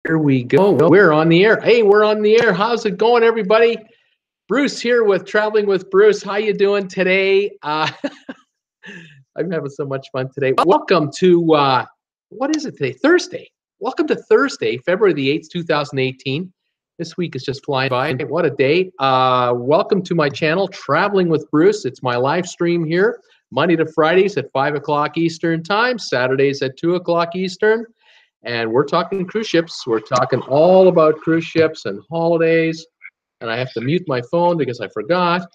Here we go. We're on the air. Hey, we're on the air. How's it going, everybody? Bruce here with Traveling with Bruce. How you doing today? I'm having so much fun today. Welcome to, what is it today? Thursday. Welcome to Thursday, February the 8th, 2018. This week is just flying by. What a day. Welcome to my channel, Traveling with Bruce. It's my live stream here, Monday to Fridays at 5 o'clock Eastern Time, Saturdays at 2 o'clock Eastern. And we're talking cruise ships. We're talking all about cruise ships and holidays. And I have to mute my phone because I forgot.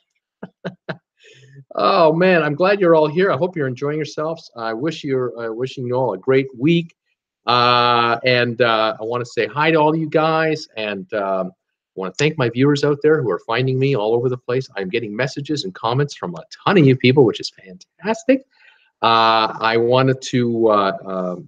Oh man, I'm glad you're all here. I hope you're enjoying yourselves. I wish you're wishing you all a great week. I want to say hi to all you guys, and I want to thank my viewers out there who are finding me all over the place. I'm getting messages and comments from a ton of you people, which is fantastic. I wanted to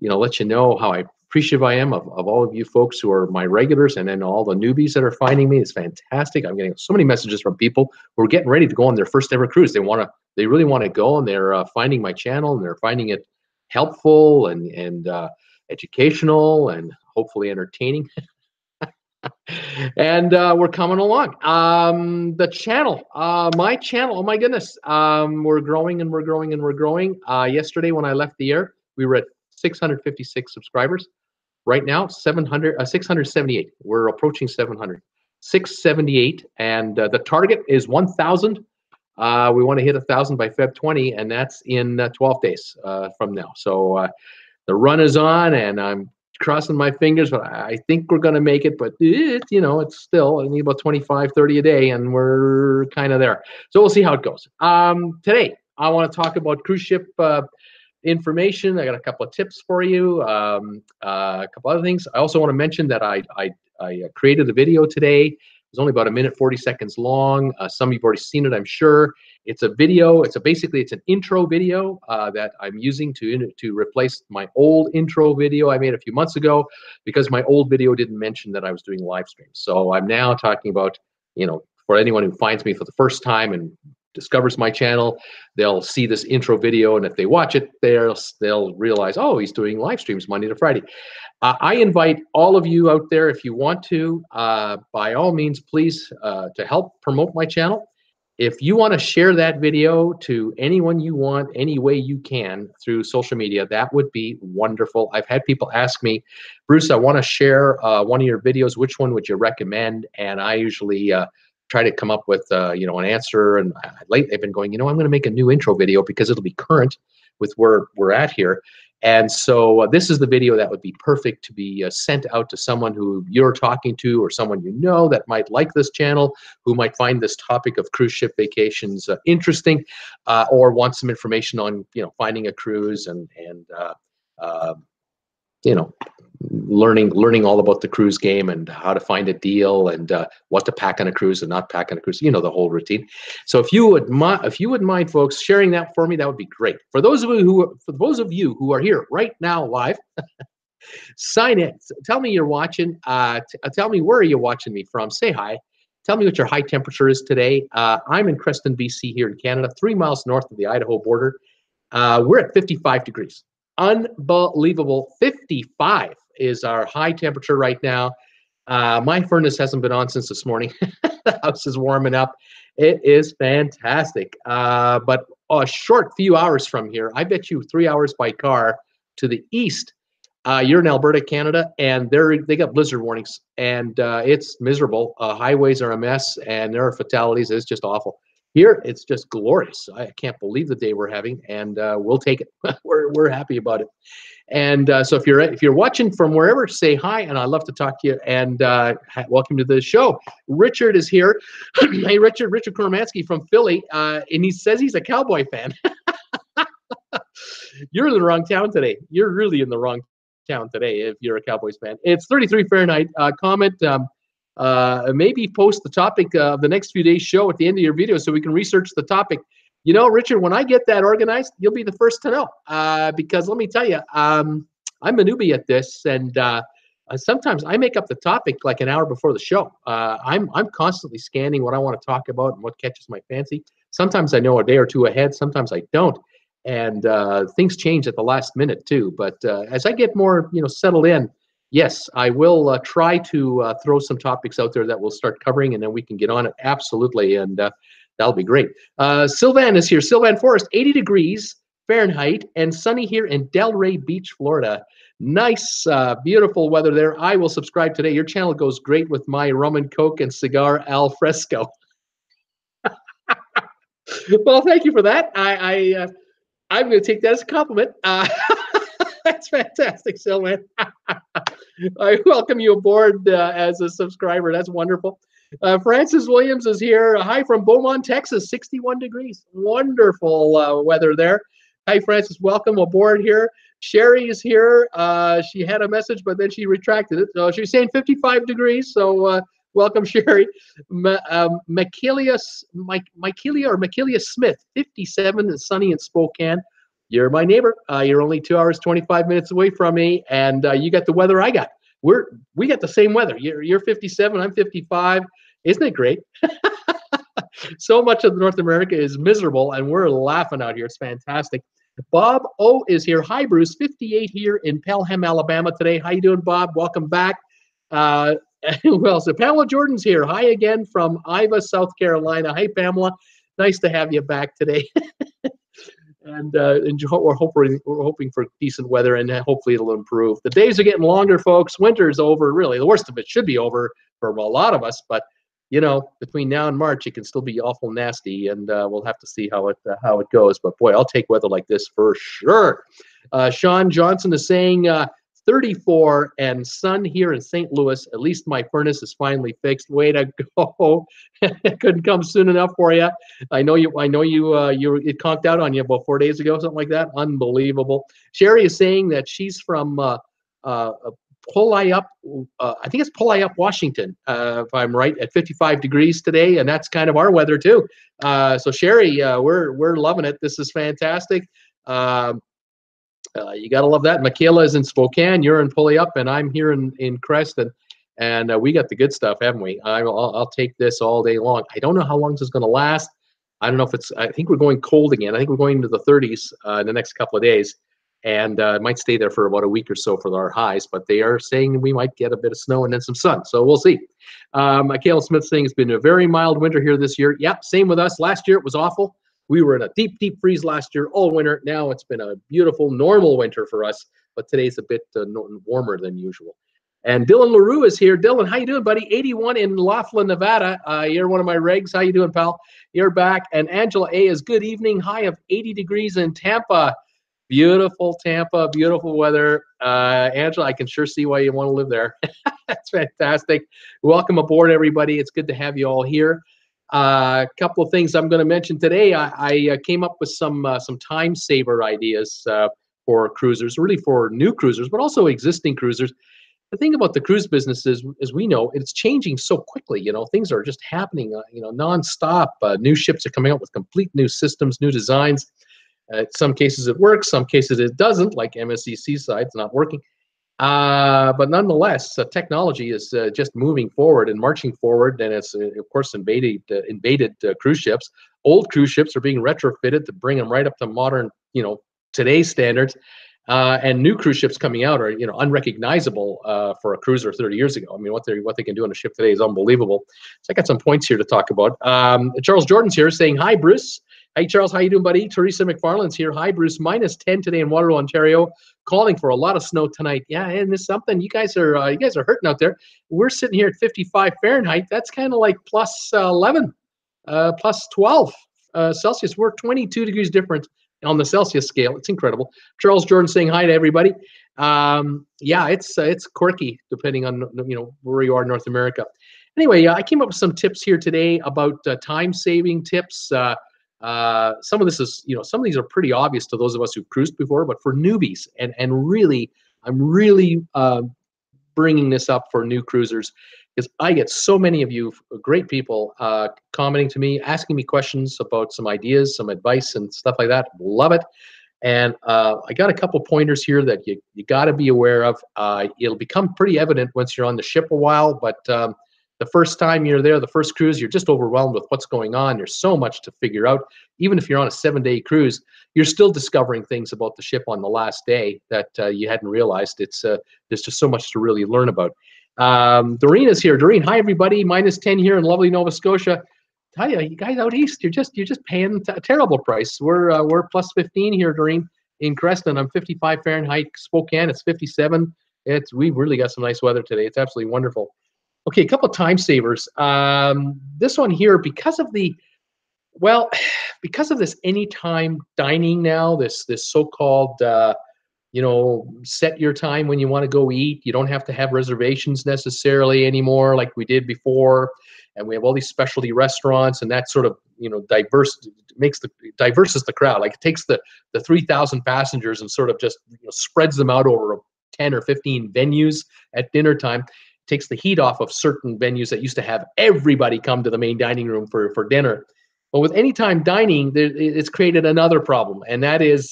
let you know how appreciative I am of all of you folks who are my regulars, and then all the newbies that are finding me. It's fantastic. I'm getting so many messages from people who are getting ready to go on their first ever cruise. They really want to go, and they're finding my channel, and they're finding it helpful and educational and hopefully entertaining. And we're coming along. The channel, my channel, oh my goodness, we're growing and we're growing and we're growing. Yesterday when I left the air, we were at 656 subscribers. Right now, 678. We're approaching 700. 678, and the target is 1,000. We want to hit 1,000 by Feb 20, and that's in 12 days from now. So the run is on, and I'm crossing my fingers, but I think we're going to make it. But it's still, I need about 25, 30 a day, and we're kind of there. So we'll see how it goes. Today, I want to talk about cruise ship information. I got a couple of tips for you, a couple other things. I also want to mention that I created a video today. It was only about 1:40 seconds long. Some of you've already seen it, I'm sure. It's a video. Basically it's an intro video that I'm using to replace my old intro video I made a few months ago, because my old video didn't mention that I was doing live streams. So I'm now talking about, for anyone who finds me for the first time and discovers my channel, they'll see this intro video, and if they watch it, they'll realize, oh, he's doing live streams Monday to Friday. I invite all of you out there, if you want to, by all means, please, to help promote my channel. If you want to share that video to anyone you want, any way you can through social media, that would be wonderful. I've had people ask me, Bruce, I want to share one of your videos. Which one would you recommend? And I usually try to come up with an answer. And lately I've been going, I'm going to make a new intro video because it'll be current with where we're at here. And so this is the video that would be perfect to be sent out to someone who you're talking to, or someone that might like this channel, who might find this topic of cruise ship vacations interesting, or want some information on finding a cruise and learning all about the cruise game and how to find a deal and what to pack on a cruise and not pack on a cruise, the whole routine. So if you wouldn't mind, folks, sharing that for me, that would be great. For those of you who are here right now live, sign in. Tell me you're watching. Tell me, where are you watching me from? Say hi. Tell me what your high temperature is today. I'm in Creston, BC, here in Canada, 3 miles north of the Idaho border. We're at 55 degrees. Unbelievable. 55 is our high temperature right now. My furnace hasn't been on since this morning. The house is warming up. It is fantastic. But a short few hours from here, I bet you 3 hours by car to the east, you're in Alberta, Canada, and they got blizzard warnings, and it's miserable. Highways are a mess, and there are fatalities. It's just awful. Here, it's just glorious. I can't believe the day we're having, and we'll take it. We're happy about it. And so if you're watching from wherever, say hi, and I'd love to talk to you. And welcome to the show. Richard is here. Hey, Richard Koromansky from Philly, and he says he's a Cowboy fan. You're in the wrong town today. You're really in the wrong town today if you're a Cowboys fan. It's 33 Fahrenheit. Comment. Maybe post the topic of the next few days' show at the end of your video so we can research the topic. Richard, when I get that organized, you'll be the first to know. Because let me tell you, I'm a newbie at this, and sometimes I make up the topic like an hour before the show. I'm constantly scanning what I want to talk about and what catches my fancy. Sometimes I know a day or two ahead. Sometimes I don't. And things change at the last minute too. But as I get more, settled in, Yes, I will try to throw some topics out there that we'll start covering, and then we can get on it. Absolutely, and that'll be great. Sylvan is here. Sylvan Forest, 80 degrees Fahrenheit, and sunny here in Delray Beach, Florida. Nice, beautiful weather there. I will subscribe today. Your channel goes great with my rum and coke and cigar al fresco. Well, thank you for that. I'm going to take that as a compliment. That's fantastic, Sylvan. I welcome you aboard as a subscriber. That's wonderful. Francis Williams is here. Hi from Beaumont, Texas, 61 degrees. Wonderful weather there. Hi, Francis. Welcome aboard here. Sherry is here. She had a message, but then she retracted it. So she's saying 55 degrees. So welcome, Sherry. Michaelia Smith, 57, and sunny in Spokane. You're my neighbor. You're only 2 hours, 25 minutes away from me, and you got the weather I got. We got the same weather. You're 57, I'm 55. Isn't it great? So much of North America is miserable, and we're laughing out here. It's fantastic. Bob O is here. Hi, Bruce. 58 here in Pelham, Alabama today. How you doing, Bob? Welcome back. Who else? Pamela Jordan's here. Hi again from Iva, South Carolina. Hi, Pamela. Nice to have you back today. And we're hoping for decent weather, and hopefully it'll improve. The days are getting longer, folks. Winter's over, really. The worst of it should be over for a lot of us, but you know, between now and March, it can still be awful nasty, and we'll have to see how it goes. But boy, I'll take weather like this for sure. Sean Johnson is saying 34 and sun here in St. Louis. At least my furnace is finally fixed. Way to go! It couldn't come soon enough for you. I know you. It conked out on you about 4 days ago, something like that. Unbelievable. Sherry is saying that she's from Puyallup. I think it's Puyallup, Washington, if I'm right, at 55 degrees today, and that's kind of our weather too. So Sherry, we're loving it. This is fantastic. You got to love that. Michaela is in Spokane. You're in Puyallup, and I'm here in Creston. And we got the good stuff, haven't we? I'll take this all day long. I don't know how long this is going to last. I don't know if it's – I think we're going cold again. I think we're going into the 30s in the next couple of days. And it might stay there for about a week or so for our highs. But they are saying we might get a bit of snow and then some sun. So we'll see. Michaela Smith saying it's been a very mild winter here this year. Yeah, same with us. Last year it was awful. We were in a deep, deep freeze last year all winter. Now it's been a beautiful, normal winter for us. But today's a bit warmer than usual. And Dylan LaRue is here. Dylan, how you doing, buddy? 81 in Laughlin, Nevada. You're one of my regs. How you doing, pal? You're back. And Angela A is good evening. High of 80 degrees in Tampa. Beautiful Tampa. Beautiful weather. Angela, I can sure see why you want to live there. That's fantastic. Welcome aboard, everybody. It's good to have you all here. A couple of things I'm going to mention today. I came up with some time saver ideas for cruisers, really for new cruisers, but also existing cruisers. The thing about the cruise business is, as we know, it's changing so quickly. You know, things are just happening, nonstop. New ships are coming out with complete new systems, new designs. In some cases it works, some cases it doesn't, like MSC Seaside, it's not working. But nonetheless, technology is just moving forward and marching forward, and it's of course invaded cruise ships. Old cruise ships are being retrofitted to bring them right up to modern, today's standards. And new cruise ships coming out are, unrecognizable for a cruiser 30 years ago. I mean, what they can do on a ship today is unbelievable. So I got some points here to talk about. Charles Jordan's here saying, hi, Bruce. Hey, Charles, how you doing, buddy? Teresa McFarland's here. Hi, Bruce. -10 today in Waterloo, Ontario. Calling for a lot of snow tonight. Yeah, and it's something. You guys are hurting out there. We're sitting here at 55 Fahrenheit. That's kind of like plus 11, plus 12 Celsius. We're 22 degrees different on the Celsius scale. It's incredible. Charles Jordan saying hi to everybody. Yeah, it's quirky depending on where you are in North America. Anyway, I came up with some tips here today about time-saving tips. Some of this is, some of these are pretty obvious to those of us who've cruised before, but for newbies, and really, I'm really bringing this up for new cruisers, because I get so many of you great people commenting to me, asking me questions about some ideas, some advice, and stuff like that. Love it. And I got a couple pointers here that you got to be aware of. It'll become pretty evident once you're on the ship a while, but The first time you're there, the first cruise, you're just overwhelmed with what's going on. There's so much to figure out. Even if you're on a 7-day cruise, you're still discovering things about the ship on the last day that you hadn't realized. There's just so much to really learn about. Doreen is here. Doreen, hi everybody. -10 here in lovely Nova Scotia. Tell you guys out east, you're just paying a terrible price. We're +15 here, Doreen. In Creston, I'm 55 Fahrenheit. Spokane, it's 57. We've really got some nice weather today. It's absolutely wonderful. Okay, a couple of time savers. This one here, because of this anytime dining now, this so-called set your time when you want to go eat. You don't have to have reservations necessarily anymore like we did before. And we have all these specialty restaurants, and that sort of diverses the crowd. Like it takes the 3,000 passengers and sort of just spreads them out over 10 or 15 venues at dinner time. Takes the heat off of certain venues that used to have everybody come to the main dining room for dinner. But with anytime dining, it's created another problem, and that is,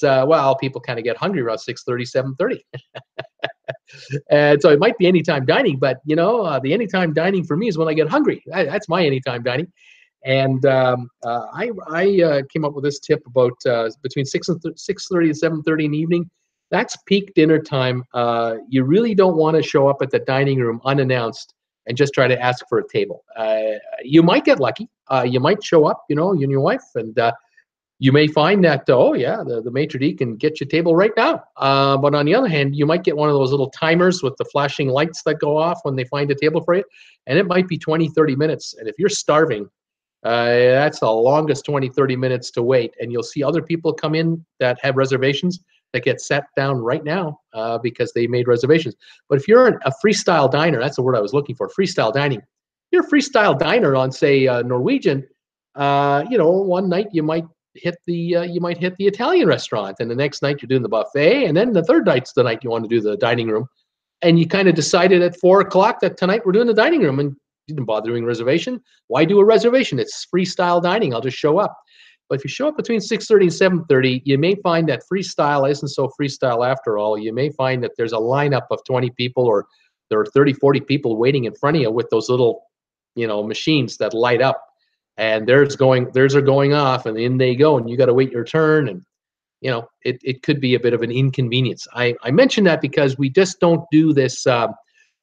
people kind of get hungry around 6:30, 7:30. And so it might be anytime dining, but the anytime dining for me is when I get hungry. That's my anytime dining. And I came up with this tip about between 6:30 and 7:30 in the evening. That's peak dinner time. You really don't want to show up at the dining room unannounced and just try to ask for a table. You might get lucky. You might show up, you and your wife, and you may find that, the maitre d' can get you a table right now. But on the other hand, you might get one of those little timers with the flashing lights that go off when they find a table for you, and it might be 20, 30 minutes. And if you're starving, that's the longest 20, 30 minutes to wait. And you'll see other people come in that have reservations that get sat down right now because they made reservations. But if you're a freestyle diner, that's the word I was looking for, freestyle dining. You're a freestyle diner on, say, Norwegian. One night you might hit the Italian restaurant, and the next night you're doing the buffet, and then the third night's the night you want to do the dining room. And you kind of decided at 4:00 that tonight we're doing the dining room, and you didn't bother doing a reservation. Why do a reservation? It's freestyle dining. I'll just show up. But if you show up between 6:30 and 7:30, you may find that freestyle isn't so freestyle after all. You may find that there's a lineup of 20 people, or there are 30, 40 people waiting in front of you with those little, machines that light up. And theirs are going off, and in they go, and you got to wait your turn. And, it could be a bit of an inconvenience. I mention that because we just don't do this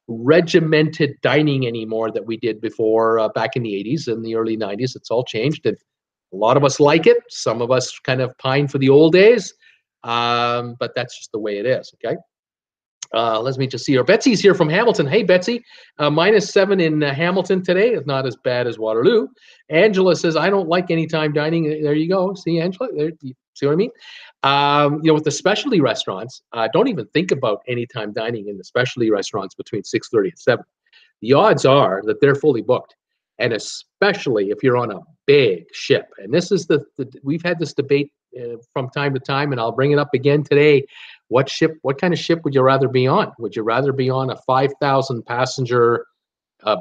regimented dining anymore that we did before back in the 80s and the early 90s. It's all changed. And a lot of us like it. Some of us kind of pine for the old days, but that's just the way it is, okay? Let me just see here. Betsy's here from Hamilton. Hey, Betsy. -7 in Hamilton today. It's not as bad as Waterloo. Angela says, I don't like anytime dining. There you go. See, Angela? There, you see what I mean? With the specialty restaurants, don't even think about anytime dining in the specialty restaurants between 6:30 and 7. The odds are that they're fully booked. And especially if you're on a big ship. And this is we've had this debate from time to time, and I'll bring it up again today. What kind of ship would you rather be on? Would you rather be on a 5,000 passenger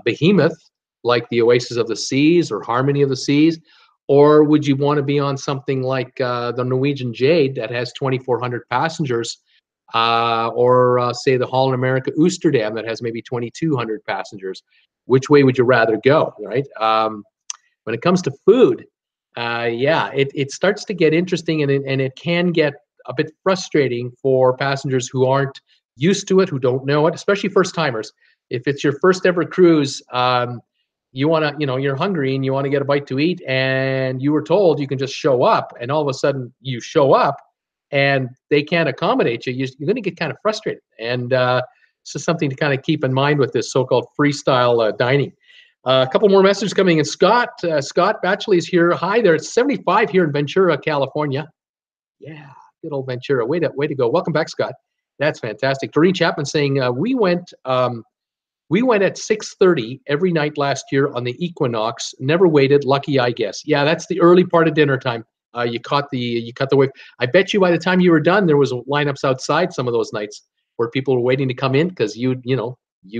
behemoth like the Oasis of the Seas or Harmony of the Seas? Or would you want to be on something like the Norwegian Jade that has 2,400 passengers, or say the Holland America Oosterdam that has maybe 2,200 passengers? Which way would you rather go, right? When it comes to food, it starts to get interesting, and it can get a bit frustrating for passengers who aren't used to it, who don't know it, especially first timers. If it's your first ever cruise, you want to, you're hungry and you want to get a bite to eat, and you were told you can just show up, and all of a sudden you show up and they can't accommodate you, you're going to get kind of frustrated. And this is something to kind of keep in mind with this so-called freestyle dining. A couple more messages coming in. Scott Batchley is here. Hi there. It's 75 here in Ventura, California. Yeah, good old Ventura. Way to go. Welcome back, Scott. That's fantastic. Doreen Chapman saying we went at 6:30 every night last year on the Equinox. Never waited. Lucky, I guess. Yeah, that's the early part of dinner time. You cut the wave. I bet you by the time you were done, there was lineups outside some of those nights where people were waiting to come in because you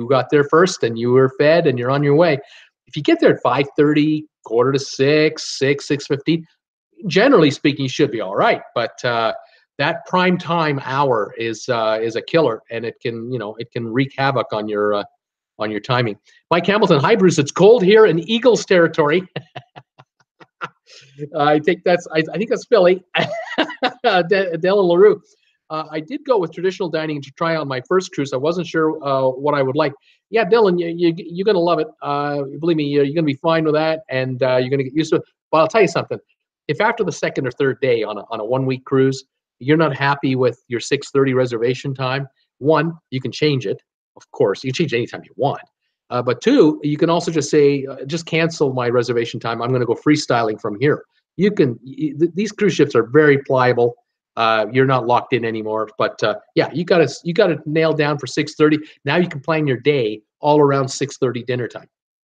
got there first and you were fed and you're on your way. If you get there at 5:30, 5:45, 6:15, generally speaking, you should be all right. But that prime time hour is a killer, and it can wreak havoc on your on your timing. Mike Hamilton, hi Bruce, it's cold here in Eagles territory. I think that's Philly. Della LaRue. I did go with traditional dining to try on my first cruise. I wasn't sure what I would like. Yeah, Dylan, you're going to love it. Believe me, you're going to be fine with that, and you're going to get used to it. But I'll tell you something. If after the second or third day on a 1 week cruise, you're not happy with your 6:30 reservation time, one, you can change it. Of course, you can change it anytime you want. But two, you can also just say, just cancel my reservation time. I'm going to go freestyling from here. You can. These cruise ships are very pliable. You're not locked in anymore. But yeah, you got to nail down for 6:30. Now you can plan your day all around 6:30 dinner time.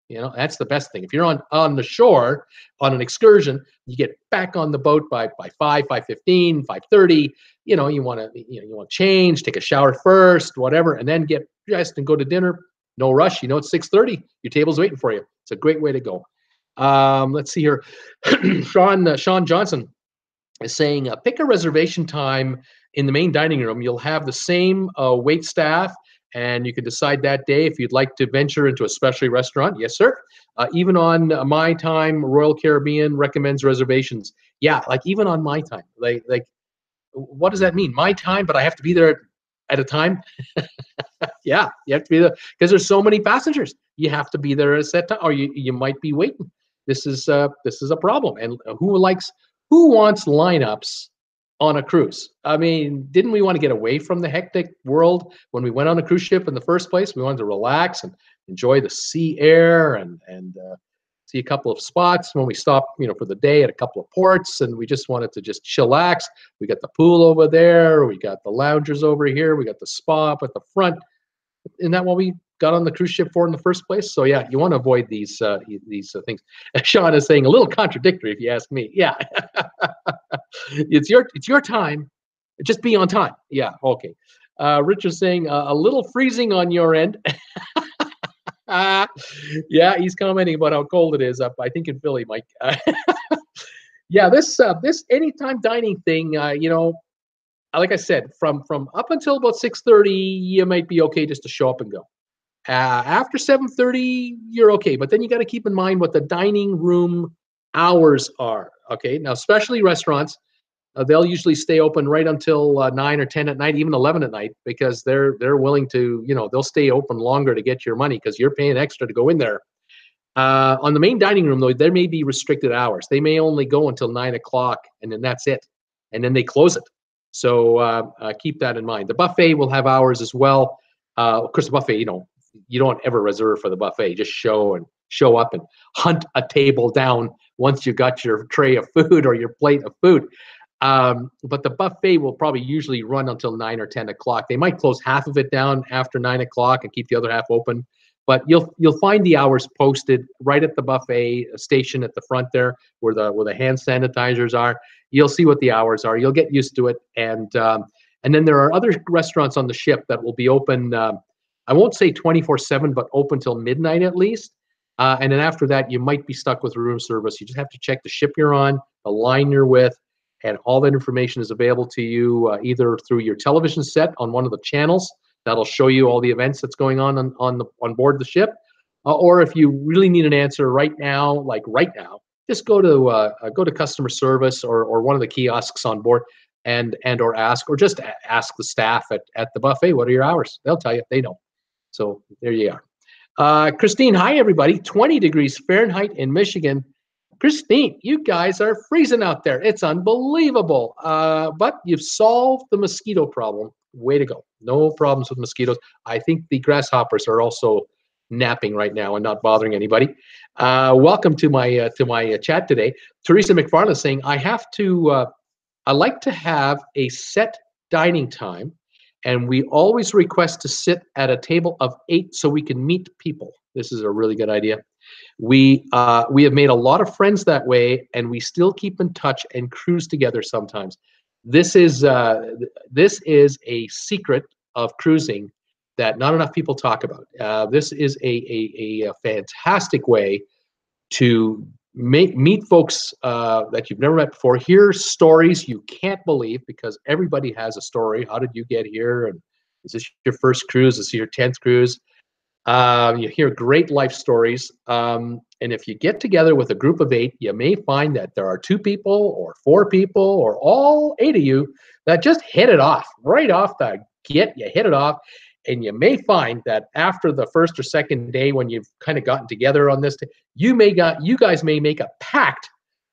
You know, that's the best thing. If you're on the shore on an excursion, you get back on the boat by 5:15, 5:30. You know, you want to change, take a shower first, whatever, and then get dressed and go to dinner. No rush. You know, it's 6:30. Your table's waiting for you. It's a great way to go. Let's see here. Sean Johnson is saying, pick a reservation time in the main dining room. You'll have the same wait staff, and you can decide that day if you'd like to venture into a specialty restaurant. Yes, sir. Even on my time, Royal Caribbean recommends reservations. Yeah, like even on my time. Like what does that mean? My time, but I have to be there at a time? Yeah, you have to be there because there's so many passengers. You have to be there at a set time, or you might be waiting. This is a problem. And who wants lineups on a cruise? I mean, didn't we want to get away from the hectic world when we went on a cruise ship in the first place? We wanted to relax and enjoy the sea air and see a couple of spots when we stopped, for the day at a couple of ports, and we just wanted to just chillax. We got the pool over there, we got the loungers over here, we got the spa up at the front. Isn't that what we got on the cruise ship for in the first place? So yeah, you want to avoid these things. Sean is saying a little contradictory, if you ask me. Yeah, it's your time. Just be on time. Yeah, okay. Richard's saying a little freezing on your end. Yeah, he's commenting about how cold it is up, I think, in Philly, Mike. Yeah, this anytime dining thing, like I said, from up until about 6:30, you might be okay just to show up and go. After 7:30, you're okay, but then you got to keep in mind what the dining room hours are. Okay, now especially restaurants, they'll usually stay open right until 9 or 10 at night, even 11 at night, because they're willing to, they'll stay open longer to get your money because you're paying extra to go in there. On the main dining room, though, there may be restricted hours. They may only go until 9 o'clock, and then that's it, and then they close it. So keep that in mind. The buffet will have hours as well. Of course, the buffet, you don't ever reserve for the buffet. Just show up and hunt a table down once you got your tray of food or your plate of food. But the buffet will probably usually run until 9 or 10 o'clock. They might close half of it down after 9 o'clock and keep the other half open. But you'll find the hours posted right at the buffet station at the front there, where the hand sanitizers are. You'll see what the hours are. You'll get used to it, and then there are other restaurants on the ship that will be open. I won't say 24/7, but open till midnight at least. And then after that, you might be stuck with room service. You just have to check the ship you're on, the line you're with, and all that information is available to you either through your television set on one of the channels that'll show you all the events that's going on board the ship, or if you really need an answer right now, just go to customer service or one of the kiosks on board and or ask the staff at the buffet, what are your hours? They'll tell you. They know. So there you are. Christine, hi everybody. 20 degrees Fahrenheit in Michigan. Christine, you guys are freezing out there. It's unbelievable. But you've solved the mosquito problem. Way to go. No problems with mosquitoes. I think the grasshoppers are also napping right now and not bothering anybody. Welcome to my chat today. Teresa McFarland is saying, I like to have a set dining time, and we always request to sit at a table of 8 so we can meet people. This is a really good idea. We have made a lot of friends that way, and we still keep in touch and cruise together sometimes. This is a secret of cruising that not enough people talk about. This is a fantastic way to meet folks that you've never met before, hear stories you can't believe, because everybody has a story. How did you get here? And is this your first cruise? Is this your 10th cruise? You hear great life stories. And if you get together with a group of 8, you may find that there are 2 people or 4 people or all 8 of you that just hit it off right off the get. You hit it off. And you may find that after the first or second day, when you've kind of gotten together on this, you guys may make a pact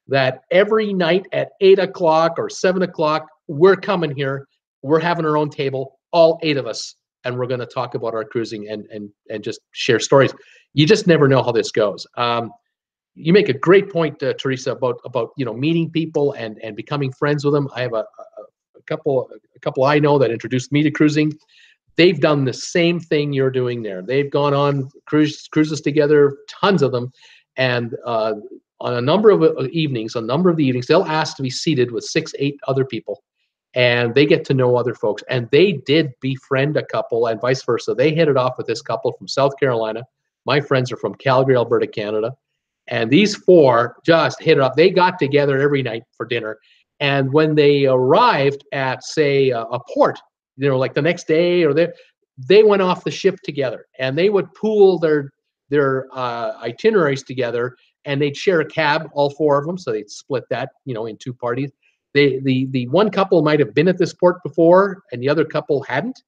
that every night at 8 o'clock or 7 o'clock, we're coming here. We're having our own table, all 8 of us, and we're going to talk about our cruising and just share stories. You just never know how this goes. You make a great point, Teresa, about meeting people and becoming friends with them. I have a couple I know that introduced me to cruising. They've done the same thing you're doing there. They've gone on cruises together, tons of them, and on a number of the evenings, they'll ask to be seated with 6, 8 other people, and they get to know other folks. And they did befriend a couple, and vice versa. They hit it off with this couple from South Carolina. My friends are from Calgary, Alberta, Canada, and these 4 just hit it up. They got together every night for dinner, and when they arrived at, say, a port, like the next day, or they went off the ship together, and they would pool their itineraries together, and they'd share a cab, all 4 of them, so they'd split that, in 2 parties. The one couple might have been at this port before, and the other couple hadn't.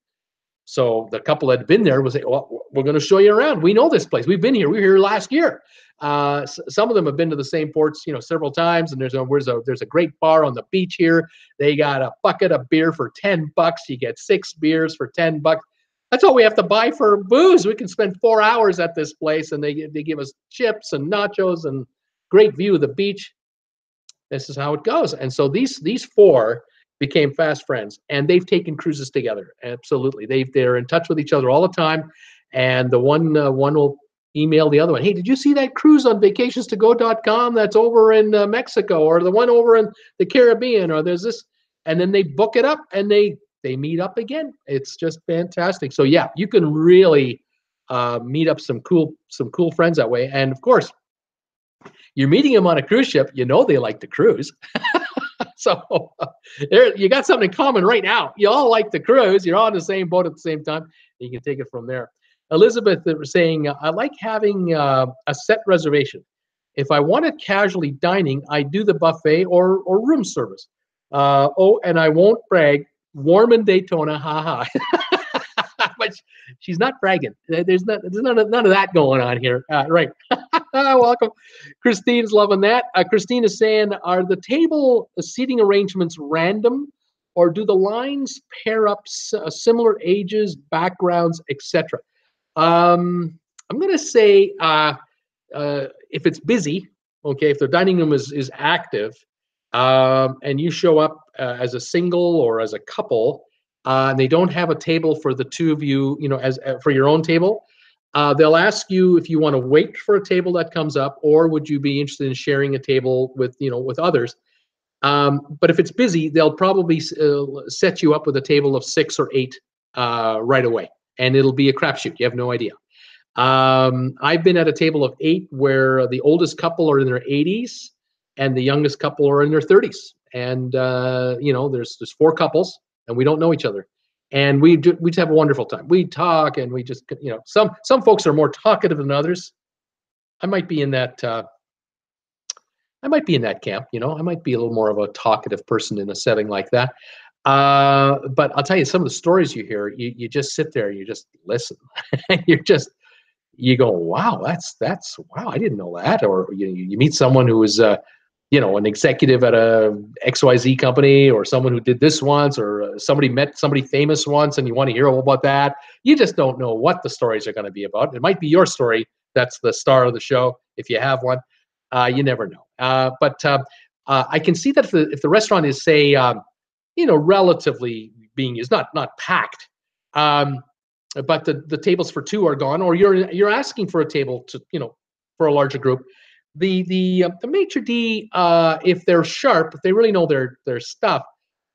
So the couple that had been there was like, well, we're going to show you around. We know this place. We've been here. We were here last year. Some of them have been to the same ports, several times. And there's a great bar on the beach here. They got a bucket of beer for $10. You get 6 beers for $10. That's all we have to buy for booze. We can spend 4 hours at this place, and they give us chips and nachos and great view of the beach. This is how it goes. And so these 4 became fast friends, and they've taken cruises together. Absolutely. They're in touch with each other all the time. And the one will email the other one, hey, did you see that cruise on vacationstogo.com that's over in Mexico, or the one over in the Caribbean, or there's this, and then they book it up and they meet up again. It's just fantastic. So yeah, you can really meet up some cool friends that way. And of course, you're meeting them on a cruise ship, they like to cruise. So you got something in common right now. You all like the cruise. You're all on the same boat at the same time. You can take it from there. Elizabeth was saying, I like having a set reservation. If I wanted casually dining, I do the buffet or room service. And I won't brag, warm in Daytona, haha. But she's not bragging. There's none of that going on here. Right. Welcome. Christine's loving that. Christine is saying, are the table seating arrangements random, or do the lines pair up similar ages, backgrounds, etc.? I'm going to say if it's busy, okay, if the dining room is active, and you show up as a single or as a couple, and they don't have a table for the 2 of you, as for your own table, they'll ask you if you want to wait for a table that comes up, or would you be interested in sharing a table with others. But if it's busy, they'll probably set you up with a table of 6 or 8 right away, and it'll be a crapshoot. You have no idea. I've been at a table of 8 where the oldest couple are in their 80s and the youngest couple are in their 30s, and there's 4 couples, and we don't know each other. And we just have a wonderful time. We talk, and we just, some folks are more talkative than others. I might be in that camp. I might be a little more of a talkative person in a setting like that. But I'll tell you, some of the stories you hear, you just sit there, you just listen, and you go, wow, that's wow, I didn't know that. Or you meet someone who is an executive at a XYZ company, or someone who did this once, or somebody met somebody famous once, and you want to hear all about that. You just don't know what the stories are going to be about. It might be your story that's the star of the show, if you have one. You never know. But I can see that if the restaurant is, say, relatively being used, not packed, but the tables for 2 are gone, or you're asking for a table to, for a larger group. The maitre d', if they're sharp, if they really know their stuff,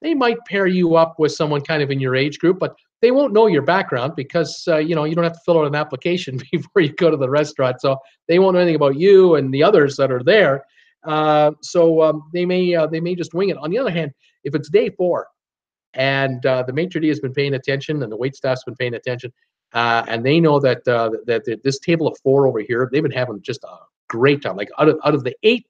they might pair you up with someone kind of in your age group, but they won't know your background because you don't have to fill out an application before you go to the restaurant, so they won't know anything about you and the others that are there. So they may just wing it. On the other hand, if it's day 4 and the maitre d' has been paying attention and the wait staff's been paying attention, and they know that this table of 4 over here, they've been having just a great time. Like out of the 8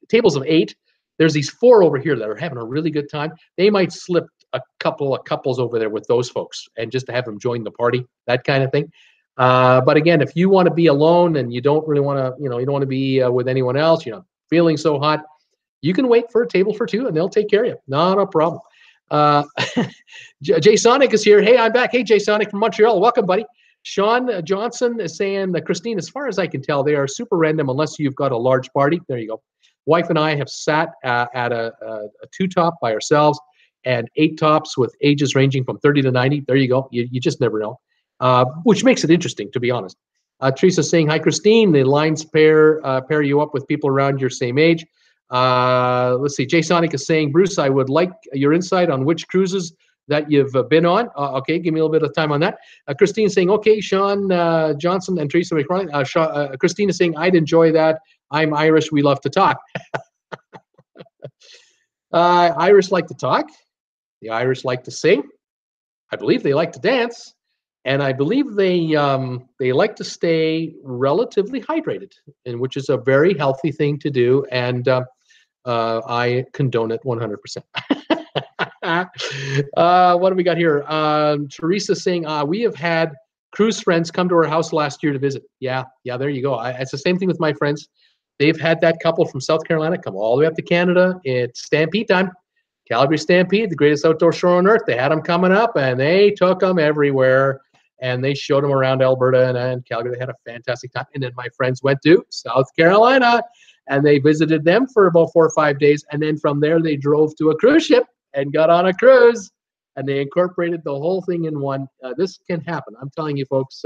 tables of 8, there's these 4 over here that are having a really good time. They might slip a couple of couples over there with those folks, and just to have them join the party, that kind of thing. But again, if you want to be alone and you don't really want to, you don't want to be with anyone else, you're not feeling so hot, you can wait for a table for 2 and they'll take care of you. Not a problem. Jay Sonic is here. Hey, I'm back. Hey, Jay Sonic from Montreal. Welcome, buddy. Sean Johnson is saying, Christine, as far as I can tell, they are super random unless you've got a large party. There you go. Wife and I have sat at a 2-top by ourselves and 8 tops with ages ranging from 30 to 90. There you go. You just never know, which makes it interesting, to be honest. Teresa's saying, hi, Christine. The lines pair you up with people around your same age. Let's see. Jay Sonic is saying, Bruce, I would like your insight on which cruises that you've been on. Okay, give me a little bit of time on that. Christine is saying, okay, Sean Johnson and Teresa McCartney. Christine is saying, I'd enjoy that. I'm Irish. We love to talk. Irish like to talk. The Irish like to sing. I believe they like to dance. And I believe they like to stay relatively hydrated, and which is a very healthy thing to do. And I condone it 100%. What do we got here? Teresa saying, we have had cruise friends come to our house last year to visit. Yeah, there you go. It's the same thing with my friends. They've had that couple from South Carolina come all the way up to Canada. It's Stampede time. Calgary Stampede, the greatest outdoor show on earth. They had them coming up, and they took them everywhere. And they showed them around Alberta and Calgary. They had a fantastic time. And then my friends went to South Carolina, and they visited them for about 4 or 5 days. And then from there, they drove to a cruise ship and got on a cruise. And they incorporated the whole thing in one. This can happen. I'm telling you, folks.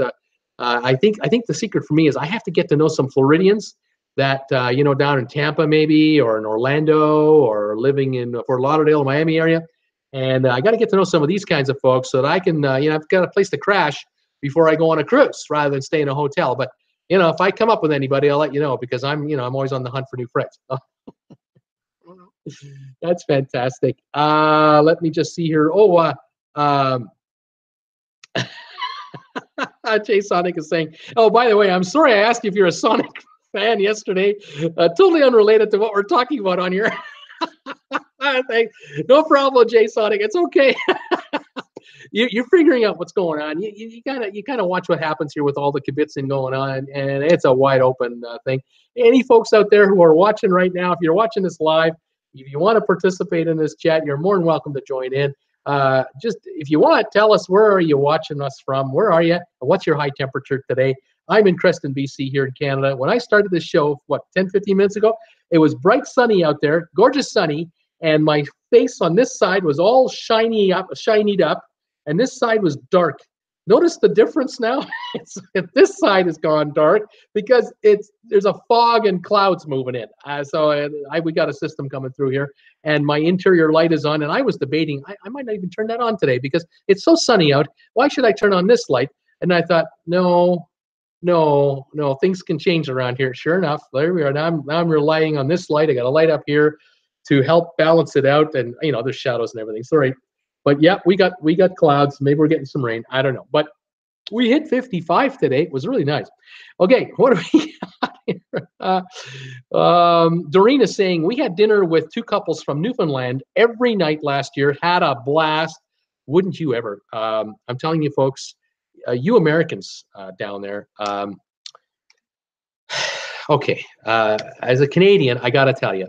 I think the secret for me is I have to get to know some Floridians that down in Tampa maybe, or in Orlando, or living in Fort Lauderdale, Miami area. And I got to get to know some of these kinds of folks so that I can, I've got a place to crash before I go on a cruise rather than stay in a hotel. But, if I come up with anybody, I'll let you know, because I'm always on the hunt for new friends. That's fantastic. Let me just see here. Jay Sonic is saying, oh, by the way, I'm sorry I asked you if you're a Sonic fan yesterday. Totally unrelated to what we're talking about on here. No problem, Jay Sonic. It's okay. You're figuring out what's going on. You kind of watch what happens here with all the kibitzing going on, and it's a wide open thing. Any folks out there who are watching right now, if you're watching this live, if you want to participate in this chat, you're more than welcome to join in. Just if you want, tell us, where are you watching us from? Where are you? What's your high temperature today? I'm in Creston, BC, here in Canada. When I started this show, 10, 15 minutes ago, it was bright sunny out there, gorgeous sunny, and my face on this side was all shinied up, and this side was dark. Notice the difference now? This side has gone dark because there's a fog and clouds moving in. We got a system coming through here, and my interior light is on, and I was debating, I might not even turn that on today because it's so sunny out. Why should I turn on this light? And I thought, no, things can change around here. Sure enough, there we are. Now I'm relying on this light. I got a light up here to help balance it out, and there's shadows and everything. Sorry, but yeah, we got clouds. Maybe we're getting some rain. I don't know, but we hit 55 today. It was really nice. Okay, what do we got here? Doreen is saying, we had dinner with 2 couples from Newfoundland every night last year. Had a blast. Wouldn't you ever? I'm telling you, folks. You Americans down there. Okay, as a Canadian, I got to tell you,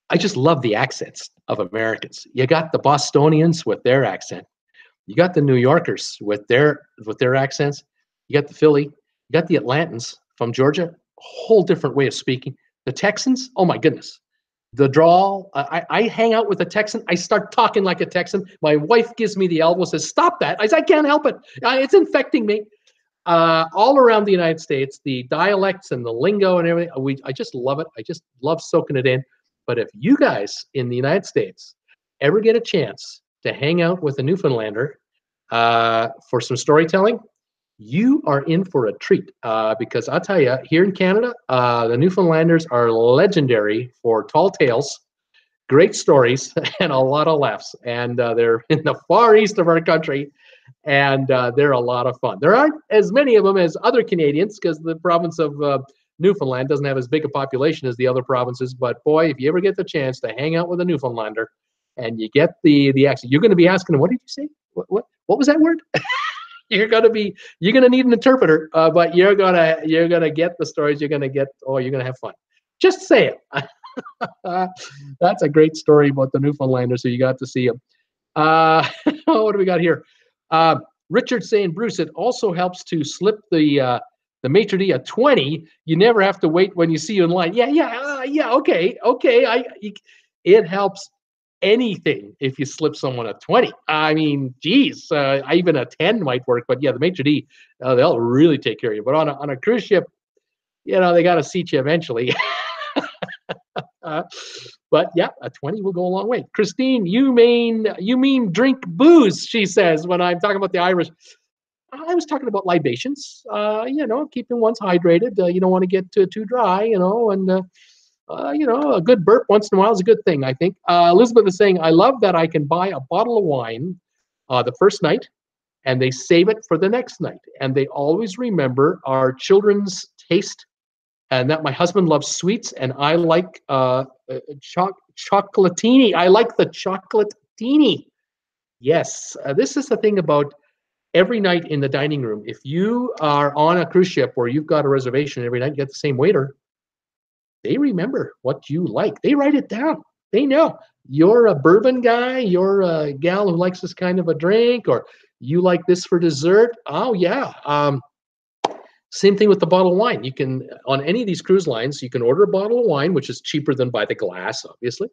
I just love the accents of Americans. You got the Bostonians with their accent. You got the New Yorkers with their accents. You got the Philly. You got the Atlantans from Georgia. Whole different way of speaking. The Texans, oh my goodness. The drawl. I hang out with a Texan. I start talking like a Texan. My wife gives me the elbow, says, stop that. I can't help it. It's infecting me. All around the United States, the dialects and the lingo and everything, I just love it. I just love soaking it in. But if you guys in the United States ever get a chance to hang out with a Newfoundlander for some storytelling, you are in for a treat, because I'll tell you, here in Canada, the Newfoundlanders are legendary for tall tales, great stories, and a lot of laughs. And they're in the far east of our country. and they're a lot of fun. There aren't as many of them as other Canadians because the province of Newfoundland doesn't have as big a population as the other provinces. But boy, if you ever get the chance to hang out with a Newfoundlander and you get the accent, you're going to be asking them, "What did you say? What was that word?" You're gonna need an interpreter, but you're gonna get the stories. You're gonna have fun. Just say it. That's a great story about the Newfoundlander. So you got to see him. What do we got here? Richard saying, Bruce, it also helps to slip the maitre d' a 20. You never have to wait when you see you in line. Yeah. Okay. It helps anything if you slip someone a 20. I mean, geez, even a 10 might work. But yeah, the maitre d', they'll really take care of you. But on a cruise ship, they got to seat you eventually. But yeah, a 20 will go a long way. Christine, you mean drink booze, she says, when I'm talking about the Irish. I was talking about libations, keeping one's hydrated. You don't want to get too dry, and a good burp once in a while is a good thing, I think. Elizabeth is saying, I love that I can buy a bottle of wine the first night, and they save it for the next night. And they always remember our children's taste, and that my husband loves sweets, and I like chocolatini. I like the chocolatini. Yes, this is the thing about every night in the dining room. If you are on a cruise ship where you've got a reservation every night, you get the same waiter, they remember what you like. They write it down. They know you're a bourbon guy, you're a gal who likes this kind of a drink, or you like this for dessert. Oh, yeah. Same thing with the bottle of wine. You can, on any of these cruise lines, you can order a bottle of wine, which is cheaper than by the glass, obviously.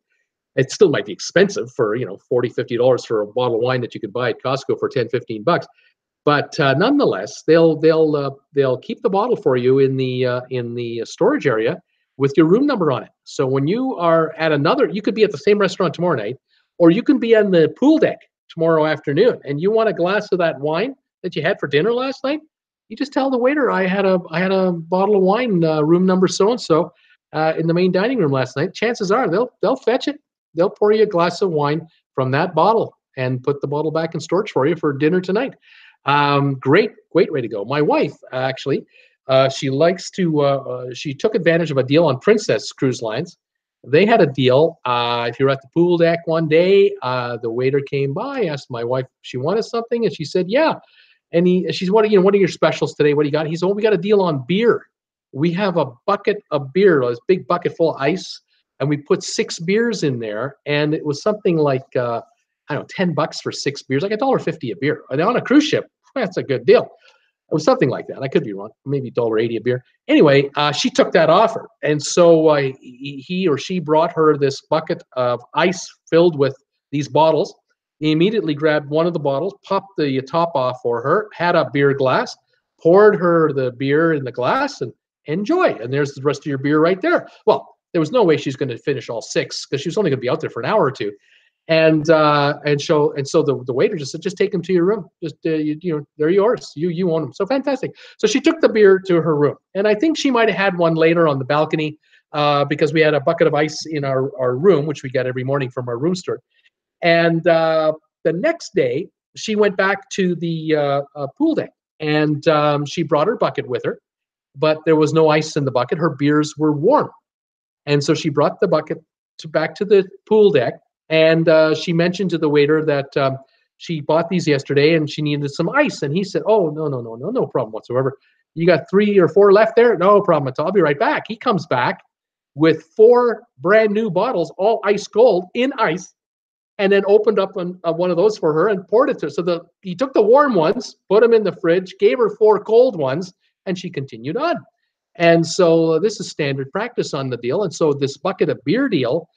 It still might be expensive for, $40, $50 for a bottle of wine that you could buy at Costco for 10, 15 bucks. But nonetheless, they'll keep the bottle for you in the storage area with your room number on it. So when you are at you could be at the same restaurant tomorrow night, or you can be on the pool deck tomorrow afternoon, and you want a glass of that wine that you had for dinner last night. You just tell the waiter, I had a bottle of wine, room number so and so, in the main dining room last night. Chances are they'll fetch it. They'll pour you a glass of wine from that bottle and put the bottle back in storage for you for dinner tonight. Great way to go. My wife, actually, she likes to, she took advantage of a deal on Princess Cruise Lines. They had a deal. If you're at the pool deck one day, the waiter came by, asked my wife if she wanted something, and she said, yeah. And she's, what are your specials today? What do you got? He said, we got a deal on beer. We have a bucket of beer, this big bucket full of ice, and we put 6 beers in there. And it was something like, I don't know, $10 for 6 beers, like $1.50 a beer. And on a cruise ship, that's a good deal. It was something like that. I could be wrong. Maybe $1.80 a beer. Anyway, she took that offer. And so he or she brought her this bucket of ice filled with these bottles. He immediately grabbed one of the bottles, popped the top off for her, had a beer glass, poured her the beer in the glass, and enjoy. And there's the rest of your beer right there. Well, there was no way she's going to finish all 6 because she was only going to be out there for an hour or two. And so the waiter just said, just take them to your room. Just they're yours. You own them. So fantastic. So she took the beer to her room, and I think she might have had one later on the balcony because we had a bucket of ice in our room, which we get every morning from our room steward. And the next day, she went back to the pool deck, and she brought her bucket with her, but there was no ice in the bucket. Her beers were warm, and so she brought the bucket back to the pool deck. And she mentioned to the waiter that she bought these yesterday and she needed some ice. And he said, oh, no problem whatsoever. You got 3 or 4 left there? No problem at all. I'll be right back. He comes back with 4 brand new bottles, all ice cold in ice, and then opened up one of those for her and poured it to her. So he took the warm ones, put them in the fridge, gave her 4 cold ones, and she continued on. And so this is standard practice on the deal. And so this bucket of beer deal,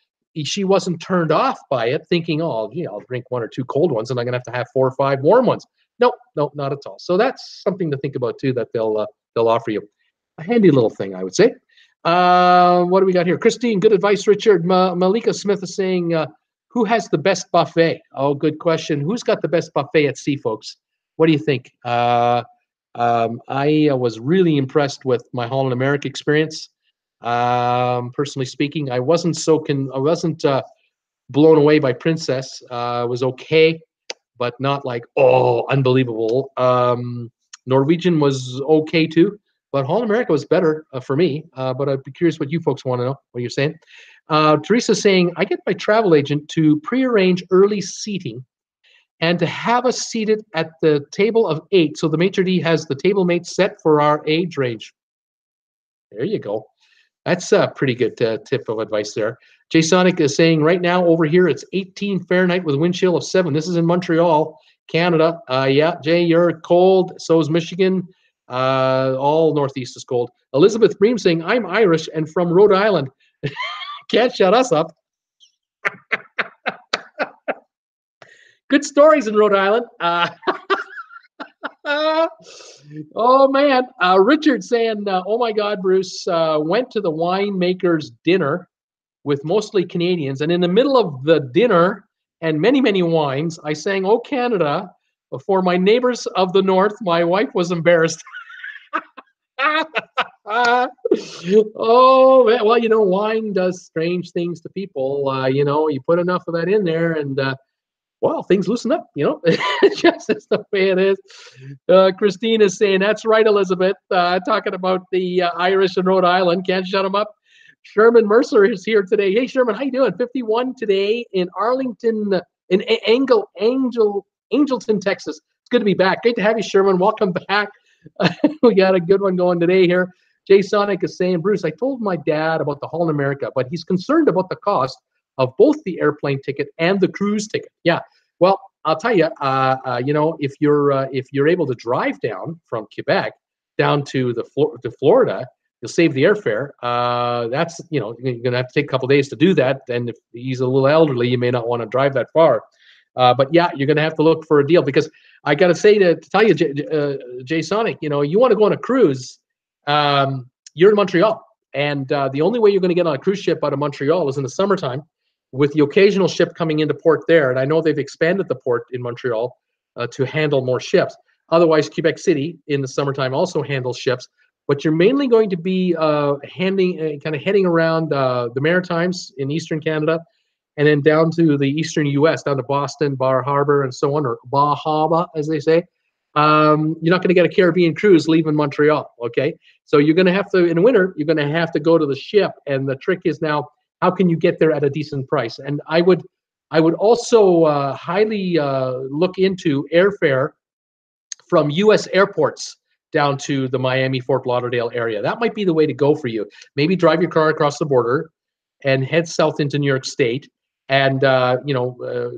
she wasn't turned off by it, thinking, oh, I'll drink 1 or 2 cold ones and I'm going to have 4 or 5 warm ones. No, not at all. So that's something to think about too, that they'll offer you. A handy little thing, I would say. What do we got here? Christine, good advice, Richard. Malika Smith is saying, who has the best buffet? Oh, good question. Who's got the best buffet at sea, folks? What do you think? I was really impressed with my Holland America experience. Personally speaking, I wasn't blown away by Princess. It was okay, but not like, oh, unbelievable. Norwegian was okay too, but Holland America was better for me. But I'd be curious what you folks want to know, what you're saying. Teresa's saying, I get my travel agent to prearrange early seating and to have us seated at the table of 8. So the maitre d' has the table mates set for our age range. There you go. That's a pretty good tip of advice there. Jay Sonic is saying right now over here it's 18 Fahrenheit with a wind chill of 7. This is in Montreal, Canada. Yeah, Jay, you're cold. So is Michigan. All Northeast is cold. Elizabeth Bream saying, I'm Irish and from Rhode Island. Can't shut us up. Good stories in Rhode Island. Oh, man. Richard saying, oh, my God, Bruce, went to the winemaker's dinner with mostly Canadians. And in the middle of the dinner and many, many wines, I sang, Oh, Canada, for my neighbors of the north. My wife was embarrassed. Oh, man. Well, you know, wine does strange things to people. You know, you put enough of that in there and well, things loosen up, you know. It's just the way it is. Christine is saying, that's right, Elizabeth. Talking about the Irish and Rhode Island. Can't shut them up. Sherman Mercer is here today. Hey, Sherman, how you doing? 51 today in Arlington, in Angelton, Texas. It's good to be back. Great to have you, Sherman. Welcome back. We got a good one going today here. Jay Sonic is saying, Bruce, I told my dad about the Holland America, but he's concerned about the cost of both the airplane ticket and the cruise ticket. Yeah. Well, I'll tell you, you know, if you're able to drive down from Quebec down to to Florida, you'll save the airfare. That's, you know, you're going to have to take a couple of days to do that. And if he's a little elderly, you may not want to drive that far. But yeah, you're going to have to look for a deal because I got to say to tell you, Jay Sonic, you know, you want to go on a cruise, you're in Montreal. And the only way you're going to get on a cruise ship out of Montreal is in the summertime, with the occasional ship coming into port there. And I know they've expanded the port in Montreal to handle more ships. Otherwise, Quebec City in the summertime also handles ships. But you're mainly going to be kind of heading around the Maritimes in Eastern Canada and then down to the Eastern U.S., down to Boston, Bar Harbor, and so on, or Bahama, as they say. You're not going to get a Caribbean cruise leaving Montreal, okay? So you're going to have to, in the winter, you're going to have to go to the ship. And the trick is now, how can you get there at a decent price? And I would also highly look into airfare from U.S. airports down to the Miami, Fort Lauderdale area. That might be the way to go for you. Maybe drive your car across the border and head south into New York State. And, you know,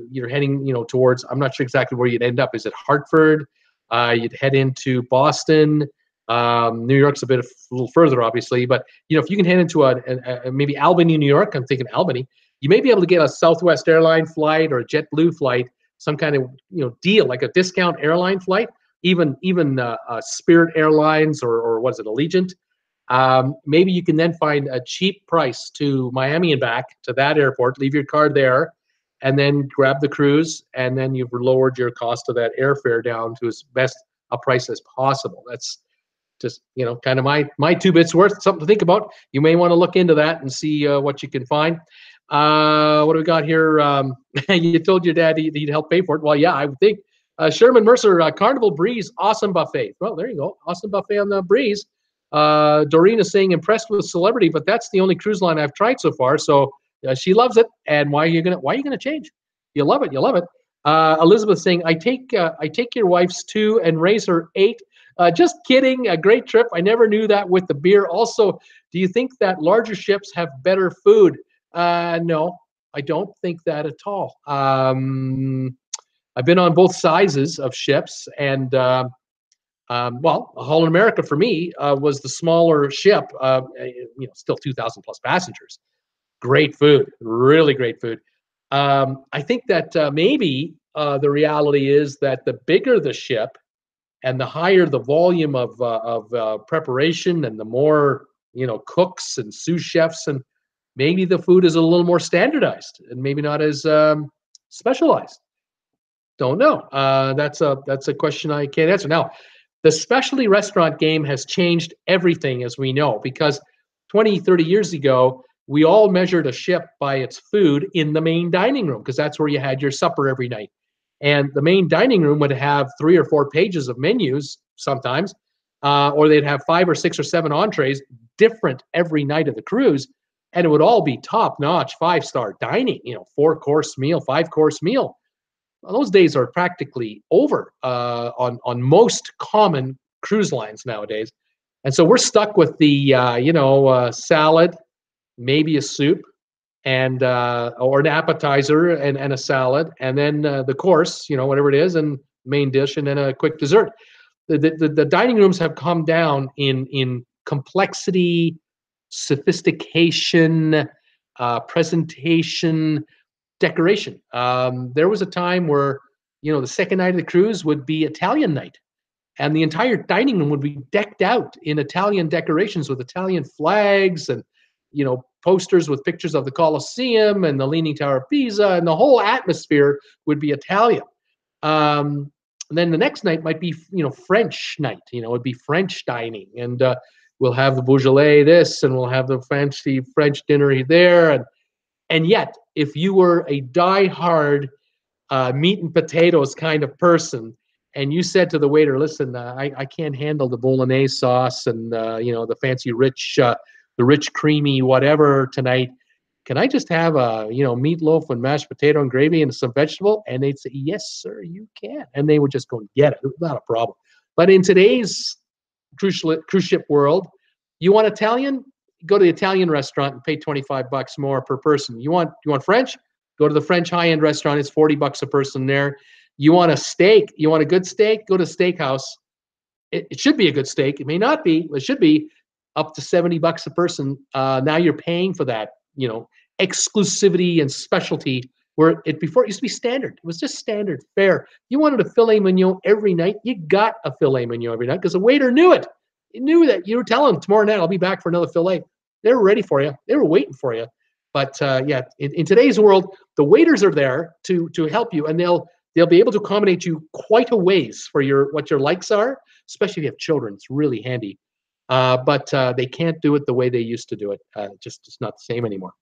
you're heading, you know, towards, I'm not sure exactly where you'd end up. Is it Hartford? You'd head into Boston. New York's a little further, obviously, but you know, if you can head into a maybe Albany, New York, I'm thinking Albany, you may be able to get a Southwest airline flight or a JetBlue flight, some kind of, you know, deal, like a discount airline flight, even Spirit Airlines or what is it, Allegiant. Maybe you can then find a cheap price to Miami and back to that airport, leave your car there, and then grab the cruise, and then you've lowered your cost of that airfare down to as best a price as possible. That's just, you know, kind of my 2 bits worth, something to think about. You may want to look into that and see what you can find. What do we got here? You told your dad he'd help pay for it. Well, yeah, I would think. Sherman Mercer, Carnival Breeze, awesome buffet. Well, there you go. Awesome buffet on the Breeze. Doreen is saying impressed with Celebrity, but that's the only cruise line I've tried so far. So she loves it. And why are you gonna change? You love it. You love it. Elizabeth saying, I take your wife's 2 and raise her 8. Just kidding. A great trip. I never knew that with the beer. Also, do you think that larger ships have better food? No, I don't think that at all. I've been on both sizes of ships, and well, Holland America for me was the smaller ship. You know, still 2,000 plus passengers. Great food, really great food. I think that maybe the reality is that the bigger the ship, and the higher the volume of preparation, and the more, you know, cooks and sous chefs, and maybe the food is a little more standardized and maybe not as specialized. Don't know. That's a question I can't answer. Now, the specialty restaurant game has changed everything, as we know, because 20, 30 years ago, we all measured a ship by its food in the main dining room because that's where you had your supper every night. And the main dining room would have 3 or 4 pages of menus sometimes, or they'd have 5 or 6 or 7 entrees, different every night of the cruise, and it would all be top-notch 5-star dining. 4-course meal, 5-course meal. Well, those days are practically over on most common cruise lines nowadays, and so we're stuck with the salad, maybe a soup, and or an appetizer and a salad, and then the course, whatever it is, and main dish, and then a quick dessert. The dining rooms have come down in complexity, sophistication, presentation, decoration. There was a time where the second night of the cruise would be Italian night, and the entire dining room would be decked out in Italian decorations with Italian flags and posters with pictures of the Colosseum and the Leaning Tower of Pisa, and the whole atmosphere would be Italian. And then the next night might be French night. It'd be French dining, and we'll have the Beaujolais this, and we'll have the fancy French dinner there, and yet if you were a die-hard meat and potatoes kind of person, and you said to the waiter, "Listen, I can't handle the bolognese sauce and the fancy rich, the rich creamy whatever tonight. Can I just have a meatloaf and mashed potato and gravy and some vegetable?" And they'd say, "Yes, sir, you can." And they would just go and get it. It was not a problem. But in today's cruise ship world, you want Italian? Go to the Italian restaurant and pay $25 more per person. You want French? Go to the French high-end restaurant. It's $40 a person there. You want a steak? You want a good steak? Go to steakhouse. It should be a good steak. It may not be. It should be up to $70 a person. Now you're paying for that, exclusivity and specialty, where before it used to be standard. It was just standard fare. You wanted a filet mignon every night, you got a filet mignon every night because the waiter knew it. He knew that. You were telling them, "Tomorrow night I'll be back for another filet." They were ready for you. They were waiting for you. But in today's world, the waiters are there to help you, and they'll be able to accommodate you quite a ways for what your likes are, especially if you have children. It's really handy. But they can't do it the way they used to do it. It's not the same anymore.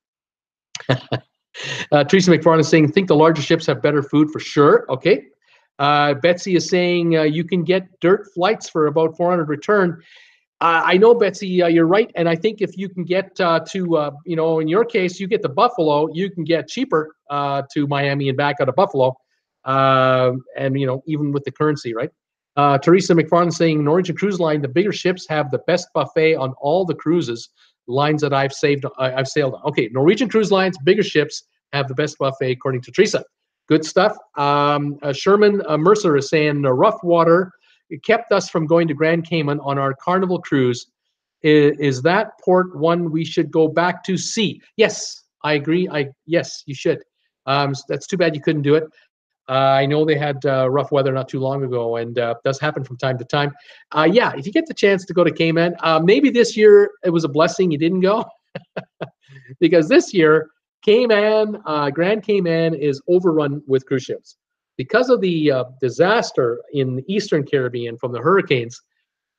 Teresa McFarland is saying, "Think the larger ships have better food for sure." Okay. Betsy is saying, "You can get dirt flights for about 400 return." I know, Betsy, you're right. And I think if you can get in your case, you get to Buffalo, you can get cheaper to Miami and back out of Buffalo. And, even with the currency, right? Teresa McFarland saying, "Norwegian Cruise Line, the bigger ships have the best buffet on all the cruises lines that I've sailed on." Okay, Norwegian Cruise Lines, bigger ships have the best buffet, according to Teresa. Good stuff. Sherman Mercer is saying, "Rough water, it kept us from going to Grand Cayman on our Carnival cruise. Is that port one we should go back to see?" Yes, I agree. Yes, you should. That's too bad you couldn't do it. I know they had rough weather not too long ago, and does happen from time to time. If you get the chance to go to Cayman, maybe this year it was a blessing you didn't go, because this year Cayman, Grand Cayman, is overrun with cruise ships because of the disaster in the Eastern Caribbean from the hurricanes.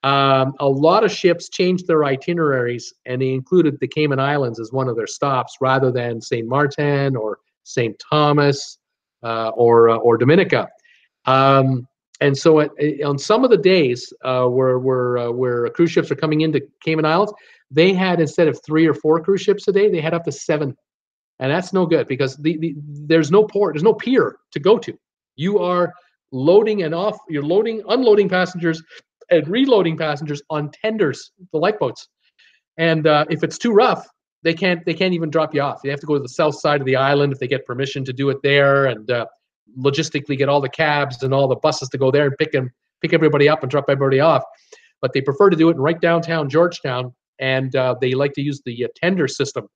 A lot of ships changed their itineraries, and they included the Cayman Islands as one of their stops rather than St. Martin or St. Thomas or Dominica. And so on some of the days where cruise ships are coming into Cayman Islands, they had, instead of 3 or 4 cruise ships a day, they had up to 7. And that's no good, because there's no port, there's no pier to go to. You are loading and off, you're loading, unloading passengers and reloading passengers on tenders, the lifeboats. And if it's too rough, they can't even drop you off. You have to go to the south side of the island if they get permission to do it there, and logistically get all the cabs and all the buses to go there and pick everybody up and drop everybody off. But they prefer to do it in right downtown Georgetown, and they like to use the tender system.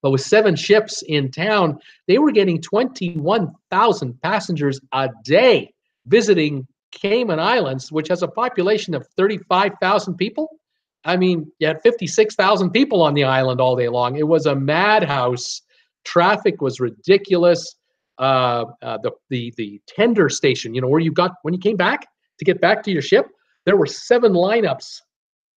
But with 7 ships in town, they were getting 21,000 passengers a day visiting Cayman Islands, which has a population of 35,000 people. I mean, you had 56,000 people on the island all day long. It was a madhouse. Traffic was ridiculous. The tender station, where you got, when you came back to get back to your ship, there were 7 lineups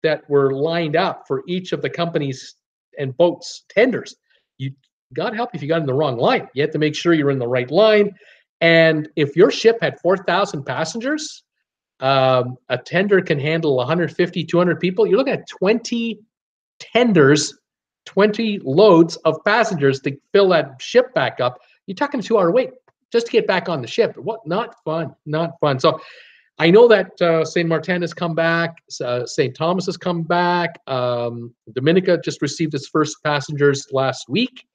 that were lined up for each of the companies and boats tenders. You got help if you got in the wrong line. You had to make sure you're in the right line. And if your ship had 4,000 passengers, a tender can handle 150, 200 people. You're looking at 20 tenders, 20 loads of passengers to fill that ship back up. You're talking a 2-hour wait just to get back on the ship. What? Not fun. Not fun. So I know that St. Martin has come back. St. Thomas has come back. Dominica just received its first passengers last week.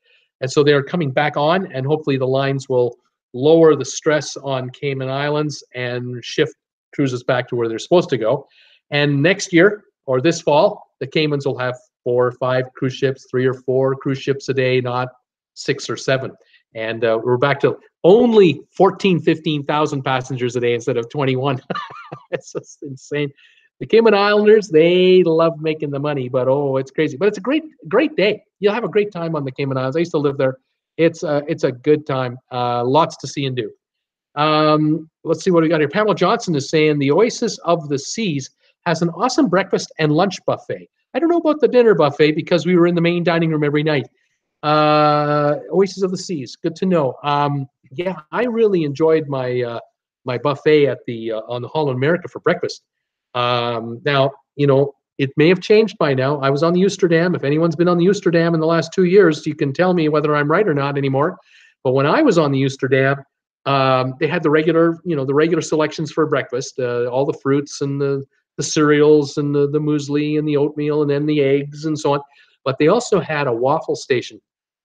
And so they're coming back on, and hopefully the lines will lower the stress on Cayman Islands and shift cruises back to where they're supposed to go. And next year, or this fall, the Caymans will have 4 or 5 cruise ships, 3 or 4 cruise ships a day, not 6 or 7. And we're back to only 14, 15,000 passengers a day instead of 21. It's just insane. The Cayman Islanders, they love making the money, but oh, it's crazy. But it's a great day. You'll have a great time on the Cayman Islands. I used to live there. It's a good time. Lots to see and do. Let's see what we got here. Pamela Johnson is saying the Oasis of the Seas has an awesome breakfast and lunch buffet. I don't know about the dinner buffet because we were in the main dining room every night. Oasis of the Seas, good to know. Yeah, I really enjoyed my my buffet at the on the Holland America for breakfast. Now, you know, it may have changed by now. I was on the Oosterdam. If anyone's been on the Oosterdam in the last 2 years, you can tell me whether I'm right or not anymore. But when I was on the Oosterdam, they had the regular, you know, the regular selections for breakfast, all the fruits and the cereals and the muesli and the oatmeal and then the eggs and so on. But they also had a waffle station,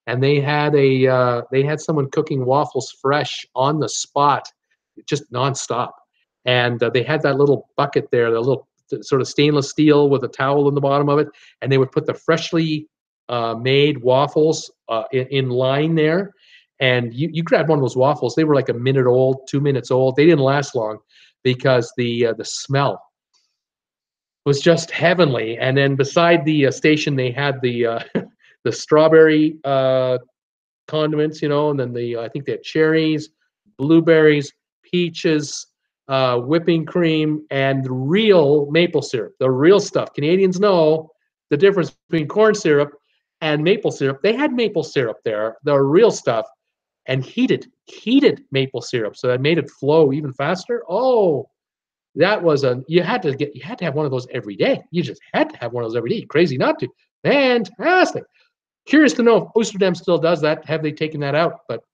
and they had someone cooking waffles fresh on the spot, just nonstop. And they had that little bucket there, the little sort of stainless steel with a towel in the bottom of it, and they would put the freshly made waffles in line there. And you grabbed one of those waffles, they were like a minute old, 2 minutes old. They didn't last long because the smell was just heavenly. And then beside the station, they had the the strawberry condiments, you know, and then I think they had cherries, blueberries, peaches, whipping cream, and real maple syrup, the real stuff. Canadians know the difference between corn syrup and maple syrup. They had maple syrup there, the real stuff, and heated maple syrup, so that made it flow even faster. Oh, that was you had to have one of those every day. You just had to have one of those every day. Crazy not to. Fantastic. Curious to know if Oosterdam still does that. Have they taken that out? But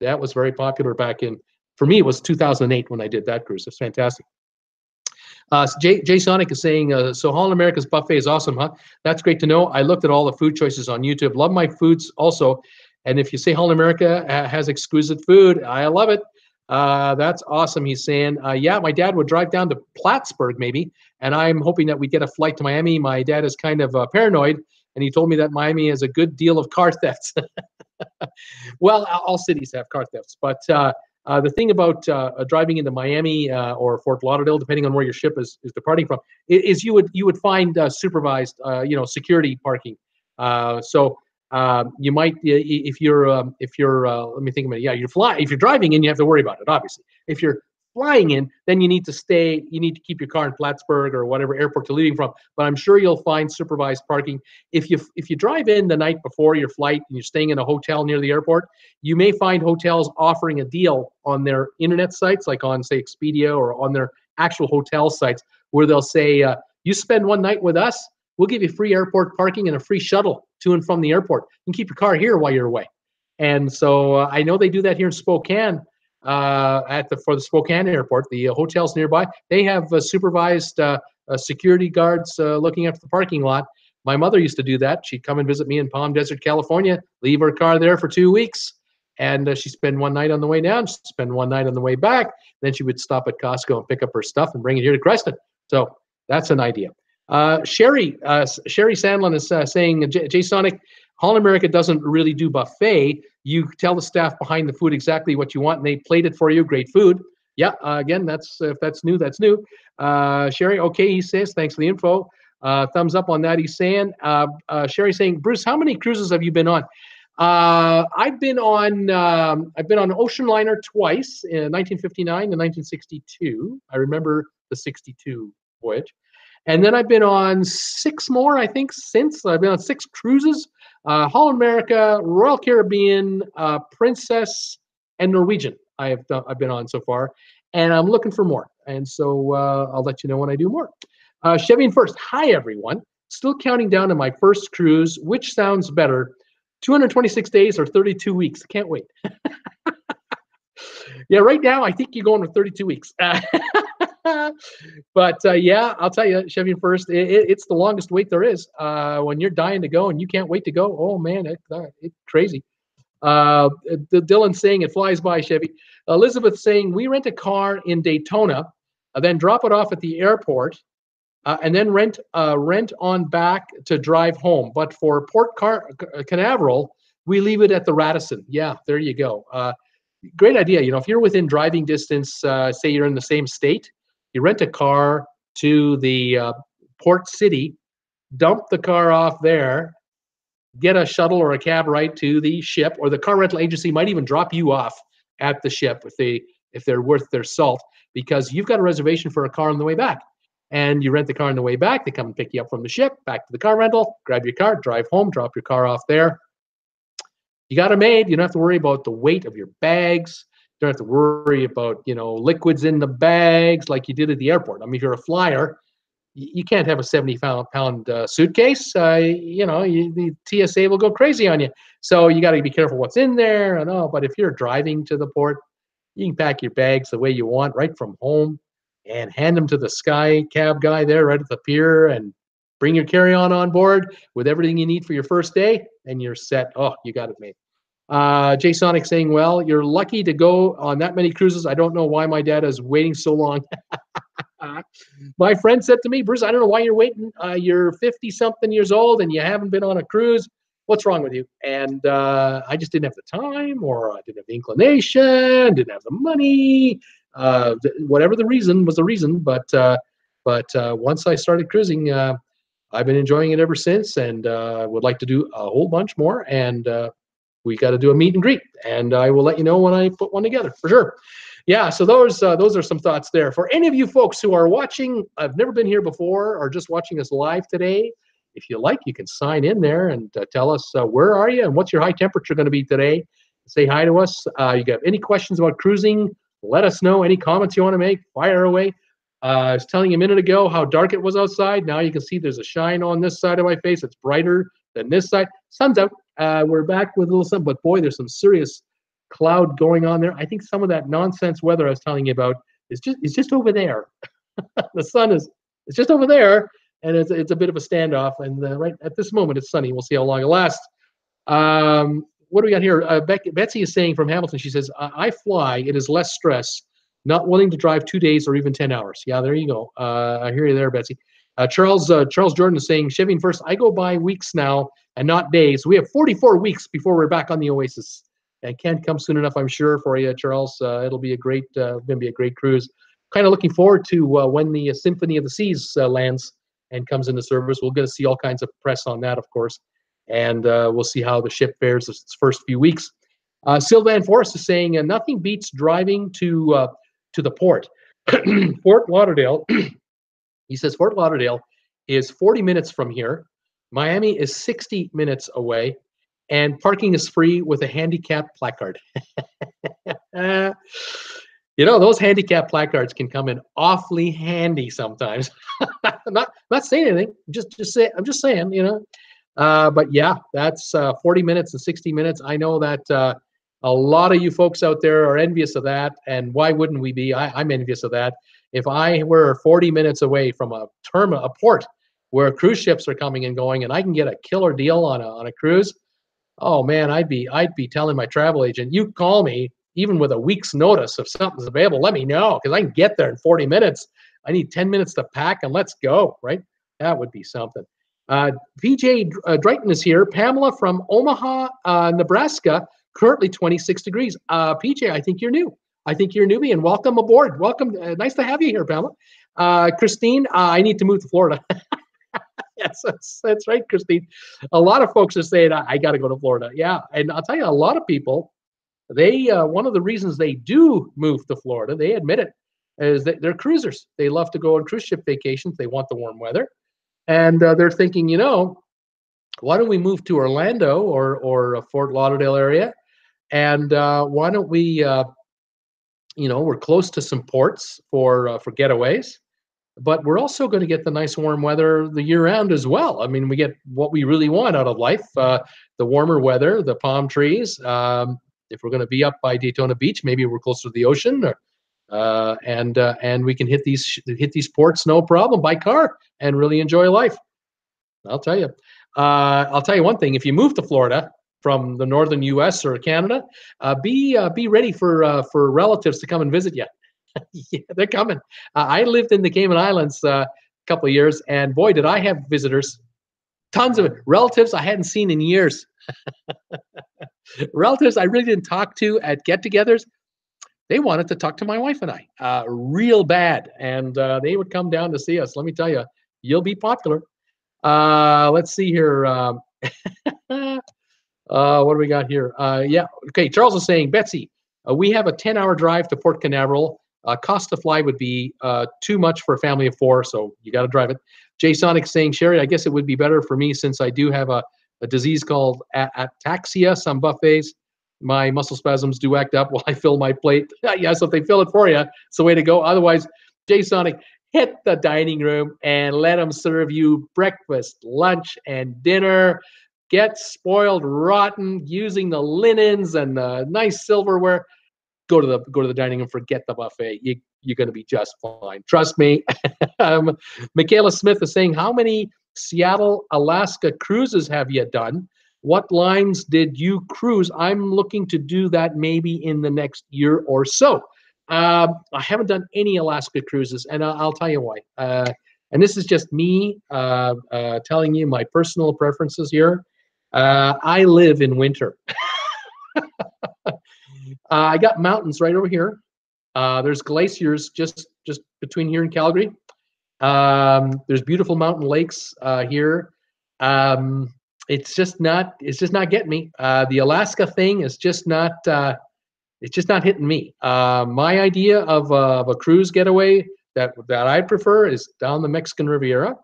that was very popular back in, for me, it was 2008 when I did that cruise. It's fantastic. Jay Sonic is saying, so Holland America's buffet is awesome, huh? That's great to know. I looked at all the food choices on YouTube. Love my foods also. And if you say Holland America has exquisite food, I love it. That's awesome. He's saying, yeah, my dad would drive down to Plattsburgh maybe, and I'm hoping that we get a flight to Miami. My dad is kind of paranoid, and he told me that Miami has a good deal of car thefts. Well, all cities have car thefts, but the thing about driving into Miami or Fort Lauderdale, depending on where your ship is departing from, is you would find supervised, security parking. So you might, if you're let me think a minute. Yeah, if you're driving in, you have to worry about it. Obviously, if you're flying in, then you need to keep your car in Plattsburgh or whatever airport you're leaving from. But I'm sure you'll find supervised parking. If you drive in the night before your flight and you're staying in a hotel near the airport, you may find hotels offering a deal on their internet sites, like on, say, Expedia, or on their actual hotel sites, where they'll say, you spend one night with us, we'll give you free airport parking and a free shuttle to and from the airport. You can keep your car here while you're away. And so I know they do that here in Spokane. For the Spokane airport, the hotels nearby, they have supervised security guards looking after the parking lot. My mother used to do that. She'd come and visit me in Palm Desert, California, leave her car there for 2 weeks, and she'd spend one night on the way down, she'd spend one night on the way back. Then she would stop at Costco and pick up her stuff and bring it here to Creston. So that's an idea. Sherry Sandlin is saying, Jay Sonic, Holland America doesn't really do buffet. You tell the staff behind the food exactly what you want, and they plate it for you. Great food. Yeah, again, if that's new, that's new. Sherry, okay, he says, thanks for the info. Thumbs up on that, he's saying. Sherry saying, Bruce, how many cruises have you been on? I've been on Ocean Liner twice, in 1959 and 1962. I remember the 62 voyage. And then I've been on 6 more, I think, since. I've been on 6 cruises. Holland America, Royal Caribbean, Princess, and Norwegian. I've been on so far, and I'm looking for more. And so I'll let you know when I do more. Chevy first. Hi everyone. Still counting down to my first cruise. Which sounds better, 226 days or 32 weeks? Can't wait. Yeah, right now I think you're going with 32 weeks. But yeah, I'll tell you, Chevy first. It's the longest wait there is. When you're dying to go and you can't wait to go, oh man, it's crazy. Dylan saying it flies by, Chevy. Elizabeth saying we rent a car in Daytona, then drop it off at the airport, and then rent on back to drive home. But for Port Canaveral, we leave it at the Radisson. Yeah, there you go. Great idea. You know, if you're within driving distance, say you're in the same state, you rent a car to the port city, dump the car off there, get a shuttle or a cab right to the ship, or the car rental agency might even drop you off at the ship if they're worth their salt, because you've got a reservation for a car on the way back. And you rent the car on the way back. They come and pick you up from the ship, back to the car rental, grab your car, drive home, drop your car off there. You got it made. You don't have to worry about the weight of your bags. You don't have to worry about, you know, liquids in the bags like you did at the airport. I mean, if you're a flyer, you can't have a 70-pound suitcase. You know, the TSA will go crazy on you. So you got to be careful what's in there. I know, but if you're driving to the port, you can pack your bags the way you want right from home and hand them to the Sky Cab guy there right at the pier, and bring your carry-on board with everything you need for your first day, and you're set. Oh, you got it made. Jay Sonic saying, well, you're lucky to go on that many cruises. I don't know why my dad is waiting so long. My friend said to me, Bruce, I don't know why you're waiting. You're 50-something years old and you haven't been on a cruise. What's wrong with you? And I just didn't have the time, or I didn't have the inclination, didn't have the money. Whatever the reason was the reason. But once I started cruising, I've been enjoying it ever since, and would like to do a whole bunch more. And we got to do a meet and greet, and I will let you know when I put one together for sure. Yeah, so those are some thoughts there. For any of you folks who are watching, I've never been here before, or just watching us live today, if you like, you can sign in there and tell us where are you and what's your high temperature going to be today. Say hi to us. You got any questions about cruising, let us know. Any comments you want to make, fire away. I was telling you a minute ago how dark it was outside. Now you can see there's a shine on this side of my face. It's brighter than this side. Sun's out. We're back with a little sun, but boy, there's some serious cloud going on there. I think some of that nonsense weather I was telling you about is just over there. The sun is just over there, and it's a bit of a standoff. And right at this moment, it's sunny. We'll see how long it lasts. What do we got here? Betsy is saying from Hamilton. She says, "I fly. It is less stress. Not willing to drive 2 days or even 10 hours." Yeah, there you go. I hear you there, Betsy. Charles Jordan is saying, Chevy first. I go by weeks now and not days. We have 44 weeks before we're back on the Oasis. It can't come soon enough, I'm sure, for you, Charles. It'll be going to be a great cruise. Kind of looking forward to when the Symphony of the Seas lands and comes into service. We're going to see all kinds of press on that, of course, and we'll see how the ship fares its first few weeks. Sylvan Forrest is saying, nothing beats driving to the port. Fort Lauderdale, he says, Fort Lauderdale is 40 minutes from here. Miami is 60 minutes away. And parking is free with a handicap placard. You know, those handicap placards can come in awfully handy sometimes. not saying anything. I'm just saying, you know. But yeah, that's 40 minutes and 60 minutes. I know that a lot of you folks out there are envious of that, and why wouldn't we be? I'm envious of that. If I were 40 minutes away from a port where cruise ships are coming and going, and I can get a killer deal on a cruise, oh man, I'd be telling my travel agent, you call me even with a week's notice if something's available. Let me know, because I can get there in 40 minutes. I need 10 minutes to pack and let's go, right? That would be something. PJ Drayton is here. Pamela from Omaha, Nebraska, currently 26 degrees. PJ, I think you're new. I think you're a newbie, and welcome aboard. Welcome. Nice to have you here, Pamela. Christine, I need to move to Florida. Yes, that's right, Christine. A lot of folks are saying, I got to go to Florida. Yeah, and I'll tell you, a lot of people, they one of the reasons they do move to Florida, they admit it, is that they're cruisers. They love to go on cruise ship vacations. They want the warm weather. And they're thinking, you know, why don't we move to Orlando or Fort Lauderdale area? And why don't we we're close to some ports for getaways, but we're also going to get the nice warm weather the year round as well. I mean, we get what we really want out of life: the warmer weather, the palm trees. If we're going to be up by Daytona Beach, maybe we're closer to the ocean, and we can hit these ports no problem by car and really enjoy life. I'll tell you. I'll tell you one thing: if you move to Florida from the northern U.S. or Canada, be ready for relatives to come and visit you. Yeah, they're coming. I lived in the Cayman Islands a couple of years, and boy, did I have visitors! Tons of relatives I hadn't seen in years. Relatives I really didn't talk to at get-togethers. They wanted to talk to my wife and I, real bad, and they would come down to see us. Let me tell you, you'll be popular. Let's see here. What do we got here? Yeah. Okay. Charles is saying, Betsy, we have a 10-hour drive to Port Canaveral. Cost to fly would be too much for a family of 4, so you got to drive it. Jay Sonic saying, Sherry, I guess it would be better for me since I do have a disease called ataxia. Some buffets, my muscle spasms do act up while I fill my plate. Yeah, so if they fill it for you, it's the way to go. Otherwise, Jay Sonic, hit the dining room and let them serve you breakfast, lunch, and dinner. Get spoiled rotten using the linens and the nice silverware. Go to the dining room. Forget the buffet. You're going to be just fine. Trust me. Michaela Smith is saying, how many Seattle, Alaska cruises have you done? What lines did you cruise? I'm looking to do that maybe in the next year or so. I haven't done any Alaska cruises, and I'll tell you why. And this is just me telling you my personal preferences here. I live in winter. I got mountains right over here. There's glaciers just between here and Calgary. There's beautiful mountain lakes here. It's just not getting me. The Alaska thing is just not it's just not hitting me. My idea of a cruise getaway that I prefer is down the Mexican Riviera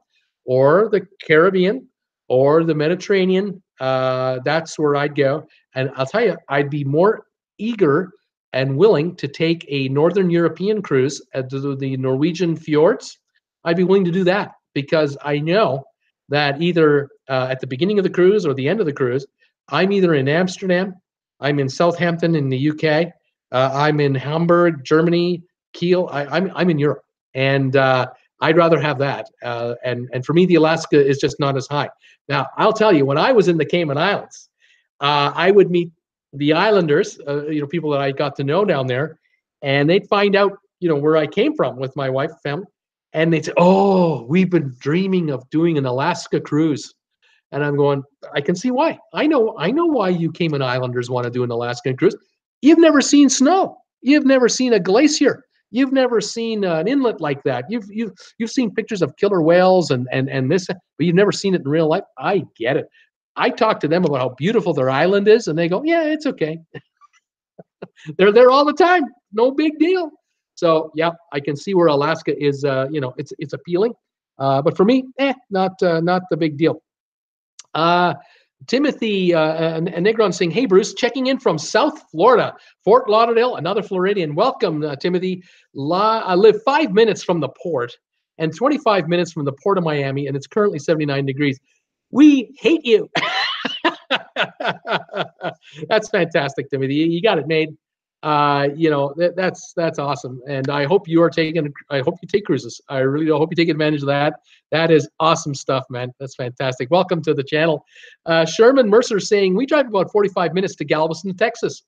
or the Caribbean or the Mediterranean. That's where I'd go. And I'll tell you, I'd be more eager and willing to take a Northern European cruise to the Norwegian fjords. I'd be willing to do that because I know that either at the beginning of the cruise or the end of the cruise, I'm either in Amsterdam, I'm in Southampton in the UK, I'm in Hamburg, Germany, Kiel. I'm in Europe, and I'd rather have that. And for me, the Alaska is just not as high. Now, I'll tell you, when I was in the Cayman Islands, I would meet the islanders, people that I got to know down there, and they'd find out, where I came from with my wife and family, and they'd say, "Oh, we've been dreaming of doing an Alaska cruise." And I'm going, I can see why. I know why you Cayman Islanders want to do an Alaskan cruise. You've never seen snow. You've never seen a glacier. You've never seen an inlet like that. You've seen pictures of killer whales and this, but you've never seen it in real life. I get it. I talk to them about how beautiful their island is, and they go, "Yeah, it's okay." They're there all the time. No big deal. So yeah, I can see where Alaska is. It's appealing, but for me, not the big deal. Timothy Negron saying, "Hey Bruce, checking in from South Florida, Fort Lauderdale, another Floridian. Welcome, Timothy. I live 5 minutes from the port and 25 minutes from the port of Miami, and it's currently 79 degrees. We hate you." That's fantastic, Timothy. You got it made. That's awesome, and I hope you take cruises. I really do. I hope you take advantage of that. That is awesome stuff, man. That's fantastic. Welcome to the channel. Sherman Mercer saying, we drive about 45 minutes to Galveston, Texas.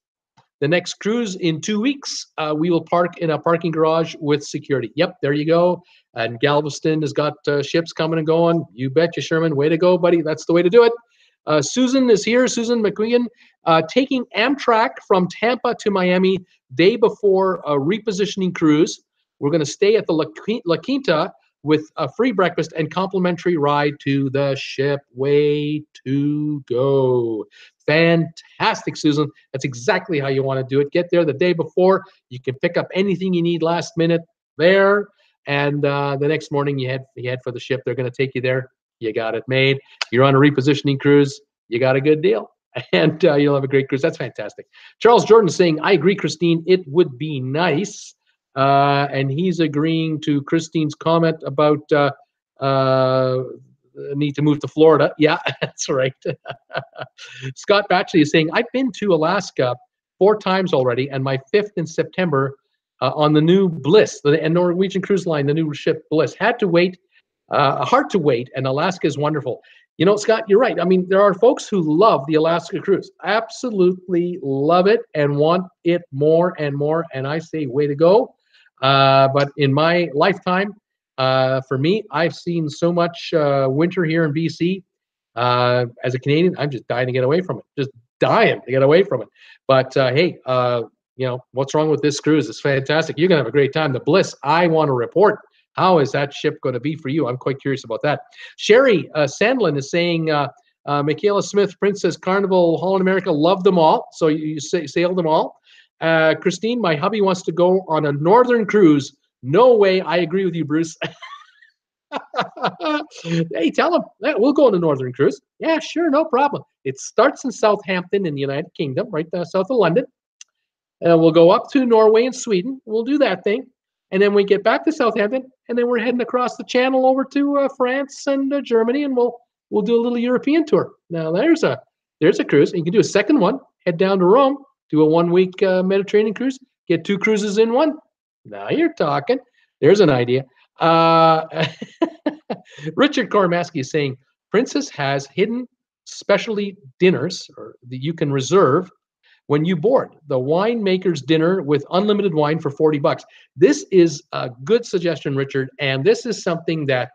The next cruise in 2 weeks, we will park in a parking garage with security. Yep, there you go. And Galveston has got ships coming and going. You betcha, Sherman. Way to go, buddy. That's the way to do it. Susan is here. Susan McQueen, taking Amtrak from Tampa to Miami day before a repositioning cruise. We're going to stay at the La Quinta with a free breakfast and complimentary ride to the ship. Way to go. Fantastic, Susan. That's exactly how you want to do it. Get there the day before. You can pick up anything you need last minute there. And the next morning you head for the ship. They're going to take you there. You got it made. You're on a repositioning cruise. You got a good deal. and you'll have a great cruise. That's fantastic. Charles Jordan saying, I agree, Christine, it would be nice. And he's agreeing to Christine's comment about need to move to Florida. Yeah, that's right. Scott Batchley is saying, I've been to Alaska 4 times already, and my 5th in September on the new Bliss, the Norwegian Cruise Line, the new ship Bliss. Had to wait, hard to wait, and Alaska is wonderful. You know, Scott, you're right. I mean, there are folks who love the Alaska cruise, absolutely love it and want it more and more, and I say, way to go. But in my lifetime, for me, I've seen so much winter here in BC. As a Canadian, I'm just dying to get away from it. Just dying to get away from it. But hey, you know, what's wrong with this cruise? It's fantastic. You're gonna have a great time. The Bliss, I want to report. How is that ship going to be for you? I'm quite curious about that. Sherry Sandlin is saying, Michaela Smith, Princess Carnival, Holland America, love them all. So you sailed them all. Christine, my hubby wants to go on a northern cruise. No way. I agree with you, Bruce. Hey, tell him we'll go on a northern cruise. Yeah, sure, no problem. It starts in Southampton in the United Kingdom, right south of London. We'll go up to Norway and Sweden. We'll do that thing. And then we get back to Southampton, and then we're heading across the channel over to France and Germany, and we'll do a little European tour. Now there's a cruise. And you can do a second one, head down to Rome, do a 1-week Mediterranean cruise, get 2 cruises in one. Now you're talking. There's an idea. Richard Kormaski is saying, Princess has hidden specialty dinners that you can reserve when you board. The winemaker's dinner with unlimited wine for $40. This is a good suggestion, Richard, and this is something that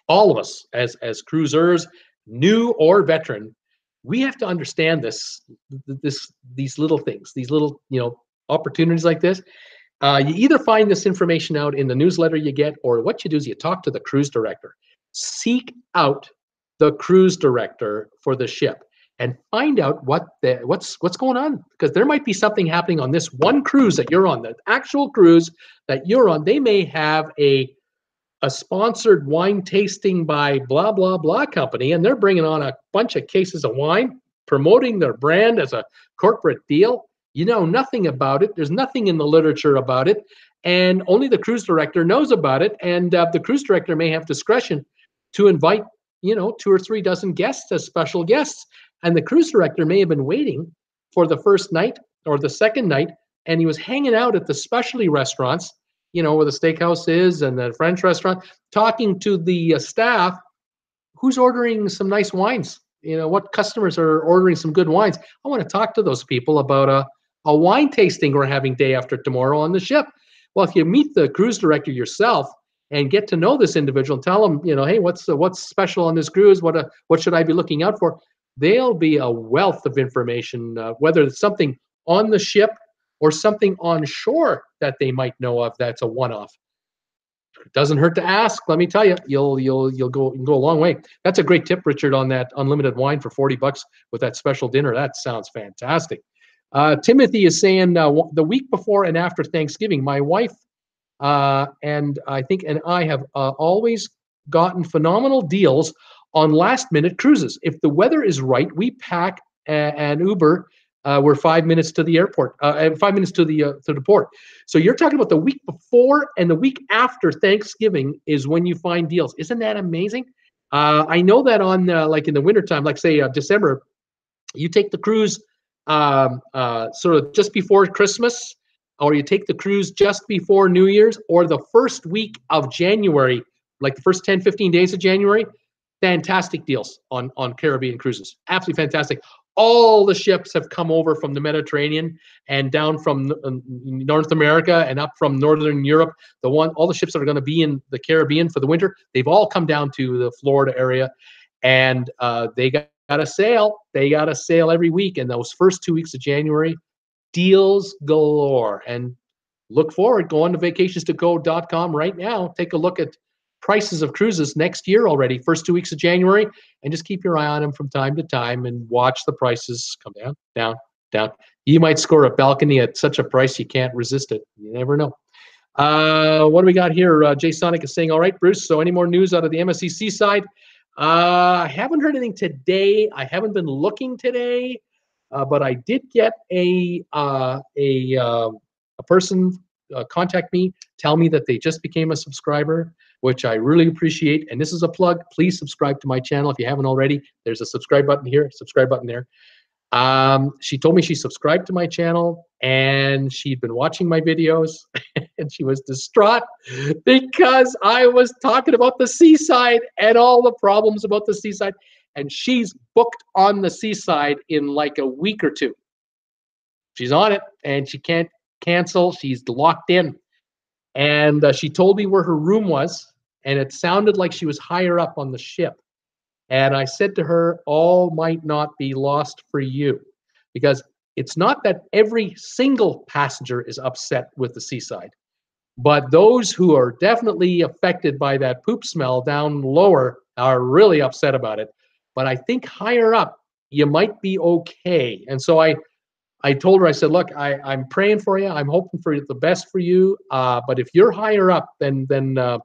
all of us as cruisers, new or veteran, we have to understand these little things, these little opportunities like this. You either find this information out in the newsletter you get, or what you do is you talk to the cruise director. Seek out the cruise director for the ship and find out what's going on, because there might be something happening on this one cruise that you're on, the actual cruise that you're on. They may have a sponsored wine tasting by blah, blah, blah company, and they're bringing on a bunch of cases of wine, promoting their brand as a corporate deal. You know nothing about it. There's nothing in the literature about it, and only the cruise director knows about it. And the cruise director may have discretion to invite, 2 or 3 dozen guests as special guests. And the cruise director may have been waiting for the first night or the second night, and he was hanging out at the specialty restaurants, where the steakhouse is and the French restaurant, talking to the staff who's ordering some nice wines. What customers are ordering some good wines. I want to talk to those people about a wine tasting we're having day after tomorrow on the ship. Well, if you meet the cruise director yourself and get to know this individual and tell them, hey, what's special on this cruise? What should I be looking out for? They'll be a wealth of information, whether it's something on the ship or something on shore that they might know of that's a one-off. It doesn't hurt to ask. Let me tell you, you'll go a long way. That's a great tip, Richard, on that unlimited wine for $40 with that special dinner. That sounds fantastic. Timothy is saying the week before and after Thanksgiving, my wife and I have always gotten phenomenal deals on last-minute cruises. If the weather is right, we pack an Uber. We're 5 minutes to the airport, 5 minutes to the port. So you're talking about the week before and the week after Thanksgiving is when you find deals. Isn't that amazing? I know that on like in the wintertime, like say December, you take the cruise sort of just before Christmas, or you take the cruise just before New Year's, or the first week of January, like the first 10, 15 days of January. Fantastic deals on Caribbean cruises. Absolutely fantastic. All the ships have come over from the Mediterranean and down from North America and up from Northern Europe. All the ships that are going to be in the Caribbean for the winter, they've all come down to the Florida area, and they got a sail. They got a sail every week. And those first 2 weeks of January, deals galore. And look forward. Go on to vacations2go.com right now. Take a look at prices of cruises next year already, first 2 weeks of January, and just keep your eye on them from time to time and watch the prices come down, down, down. You might score a balcony at such a price you can't resist it. You never know. What do we got here? Jay Sonic is saying, all right, Bruce, so any more news out of the MSC side? I haven't heard anything today. I haven't been looking today, but I did get a person contact me, tell me that they just became a subscriber, which I really appreciate. And this is a plug. Please subscribe to my channel if you haven't already. There's a subscribe button here, subscribe button there. She told me she subscribed to my channel and she'd been watching my videos and she was distraught because I was talking about the seaside and all the problems about the seaside. And she's booked on the seaside in like a week or two. She's on it and she can't cancel. She's locked in. And she told me where her room was, and it sounded like she was higher up on the ship. And I said to her, all might not be lost for you, because it's not that every single passenger is upset with the seaside, but those who are definitely affected by that poop smell down lower are really upset about it. But I think higher up, you might be okay. And so I told her, I said, look, I'm praying for you. I'm hoping for the best for you. But if you're higher up than the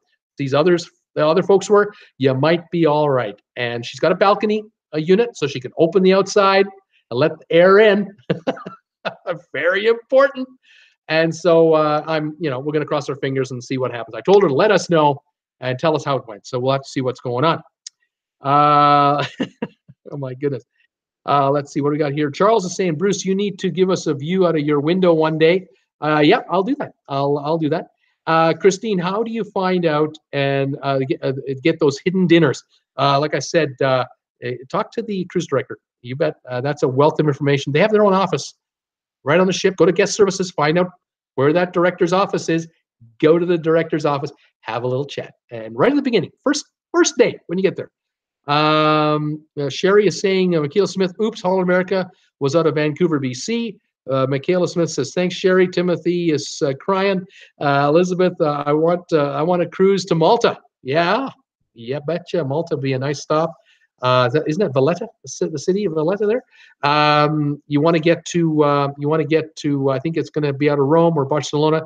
other folks were, you might be all right. And she's got a balcony, a unit, so she can open the outside and let the air in. Very important. And so we're going to cross our fingers and see what happens. I told her to let us know and tell us how it went. So we'll have to see what's going on. Oh my goodness. Let's see what we got here. Charles is saying, Bruce, you need to give us a view out of your window one day. Yeah, I'll do that. I'll do that. Christine, how do you find out and get those hidden dinners? Like I said, talk to the cruise director. You bet. That's a wealth of information. They have their own office right on the ship. Go to guest services, find out where that director's office is. Go to the director's office, have a little chat. And right at the beginning, first day when you get there. Sherry is saying, Michaela Smith, oops, Holland America was out of Vancouver, BC. Michaela Smith says, thanks, Sherry. Timothy is crying. Elizabeth, I want a cruise to Malta. Yeah, betcha. Malta would be a nice stop. Isn't that Valletta, the city of Valletta there? You want to get to, I think it's going to be out of Rome or Barcelona.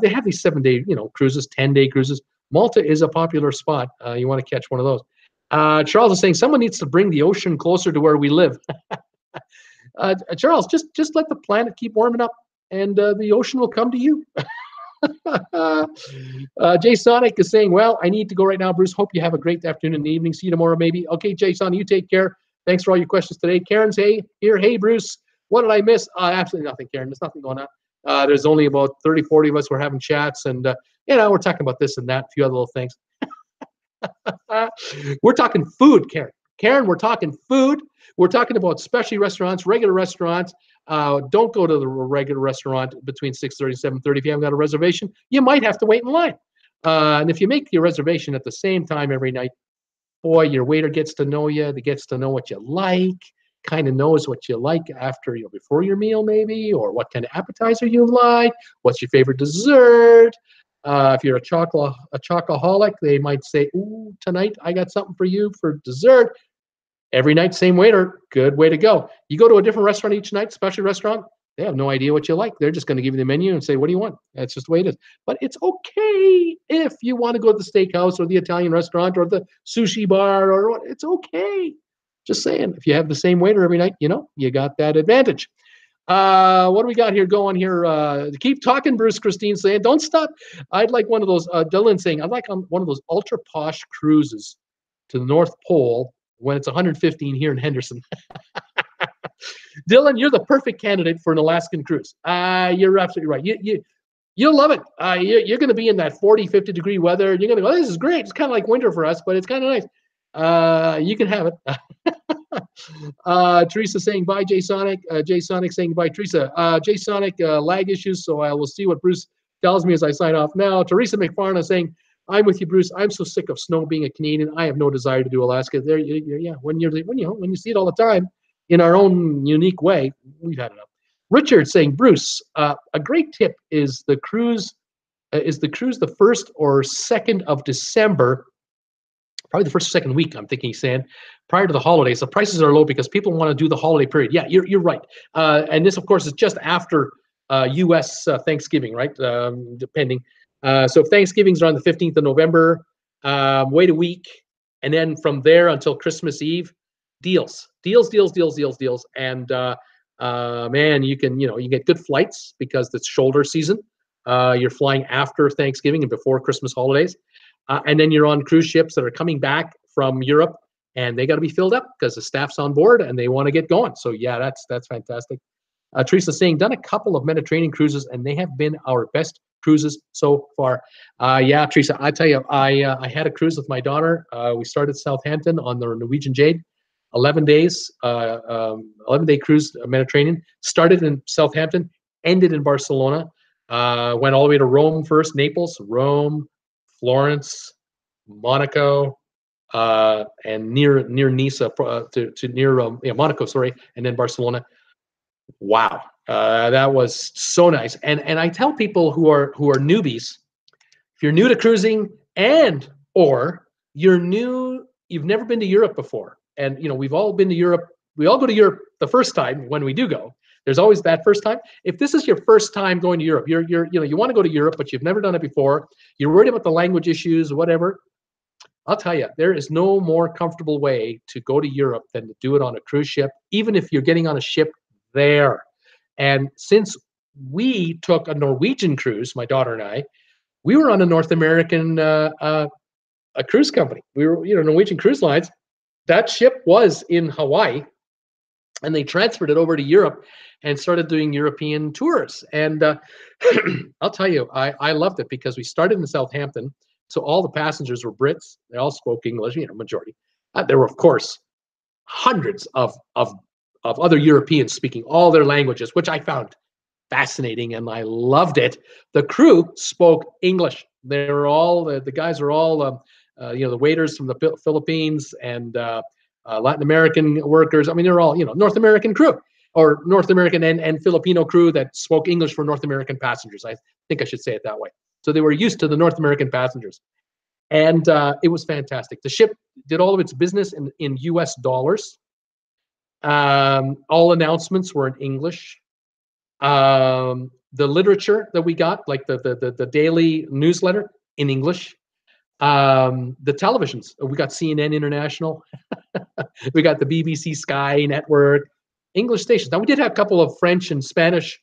They have these 7-day, cruises, 10-day cruises. Malta is a popular spot. You want to catch one of those. Charles is saying someone needs to bring the ocean closer to where we live. Charles, just let the planet keep warming up, and the ocean will come to you. Jay Sonic is saying, well, I need to go right now, Bruce. Hope you have a great afternoon and evening. See you tomorrow, maybe. Okay, Jay Sonic, you take care. Thanks for all your questions today. Karen's here. Hey, Bruce, what did I miss? Absolutely nothing, Karen. There's nothing going on. There's only about 30, 40 of us. We're having chats, and we're talking about this and that, a few other little things. We're talking food, Karen. Karen, we're talking food. We're talking about specialty restaurants, regular restaurants. Don't go to the regular restaurant between 6:30 and 7:30 if you haven't got a reservation. You might have to wait in line. And if you make your reservation at the same time every night, boy, your waiter gets to know you. They gets to know what you like, kind of knows what you like after, before your meal maybe, or what kind of appetizer you like, what's your favorite dessert. If you're a chocoholic, they might say, ooh, tonight I got something for you for dessert. Every night, same waiter. Good way to go. You go to a different restaurant each night, specialty restaurant, they have no idea what you like. They're just going to give you the menu and say, what do you want? That's just the way it is. But it's okay if you want to go to the steakhouse or the Italian restaurant or the sushi bar or what. It's okay. Just saying, if you have the same waiter every night, you got that advantage. What do we got here going here? Keep talking, Bruce. Christine saying, don't stop. I'd like one of those, Dylan saying, I'd like one of those ultra posh cruises to the North Pole when it's 115 here in Henderson. Dylan, you're the perfect candidate for an Alaskan cruise. You're absolutely right. You'll love it. You're going to be in that 40, 50 degree weather. You're going to go, oh, this is great. It's kind of like winter for us, but it's kind of nice. You can have it. Teresa saying bye, Jay Sonic. Jay Sonic saying bye, Teresa. Jay Sonic, lag issues, so I will see what Bruce tells me as I sign off now. Teresa McFarlane saying, I'm with you, Bruce. I'm so sick of snow being a Canadian. I have no desire to do Alaska. When you see it all the time in our own unique way, we've had enough. Richard saying, Bruce, a great tip is the cruise the 1st or 2nd of December. Probably the first or second week, I'm thinking he's saying, prior to the holidays. The prices are low because people want to do the holiday period. Yeah, you're right. And this, of course, is just after U.S. Thanksgiving, right? Depending. So if Thanksgiving's around the 15th of November, wait a week. And then from there until Christmas Eve, deals, deals, deals, deals, deals, deals. And man, you can, you get good flights because it's shoulder season. You're flying after Thanksgiving and before Christmas holidays. And then you're on cruise ships that are coming back from Europe, and they got to be filled up because the staff's on board and they want to get going. So yeah, that's fantastic. Teresa's saying, done a couple of Mediterranean cruises, and they have been our best cruises so far. Yeah, Teresa, I tell you, I had a cruise with my daughter. We started Southampton on the Norwegian Jade, 11 days, 11-day cruise, Mediterranean. Started in Southampton, ended in Barcelona. Went all the way to Rome first, Naples, Rome, Florence, Monaco, and near Nice, to near Monaco, sorry, and then Barcelona. Wow, that was so nice. And I tell people who are newbies, if you're new to cruising or you've never been to Europe before, and we've all been to Europe. We all go to Europe the first time when we do go. There's always that first time. If this is your first time going to Europe, you want to go to Europe, but you've never done it before. You're worried about the language issues, whatever. I'll tell you, there is no more comfortable way to go to Europe than to do it on a cruise ship, even if you're getting on a ship there. And since we took a Norwegian cruise, my daughter and I, we were on a North American a cruise company. We were, Norwegian Cruise Lines. That ship was in Hawaii, and they transferred it over to Europe and started doing European tours. And I'll tell you, I loved it because we started in Southampton. So all the passengers were Brits. They all spoke English, majority. There were, of course, hundreds of other Europeans speaking all their languages, which I found fascinating, and I loved it. The crew spoke English. They were all, the guys were all, the waiters from the Philippines and Latin American workers. I mean, they're all, North American crew, or North American and Filipino crew that spoke English for North American passengers. I think I should say it that way. So they were used to the North American passengers. And it was fantastic. The ship did all of its business in US dollars. All announcements were in English. The literature that we got, like the daily newsletter, in English. The televisions, we got CNN International. We got the BBC Sky Network, English stations. Now, we did have a couple of French and Spanish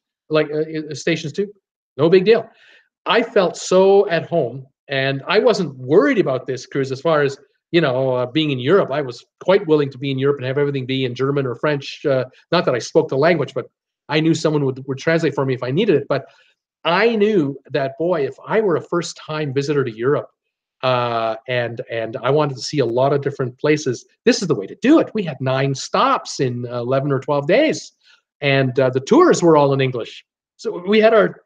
stations too. No big deal. I felt so at home, and I wasn't worried about this cruise as far as, being in Europe. I was quite willing to be in Europe and have everything be in German or French. Not that I spoke the language, but I knew someone would translate for me if I needed it. But I knew that, boy, if I were a first-time visitor to Europe, and I wanted to see a lot of different places, this is the way to do it. We had 9 stops in 11 or 12 days, and the tours were all in English. So we had our,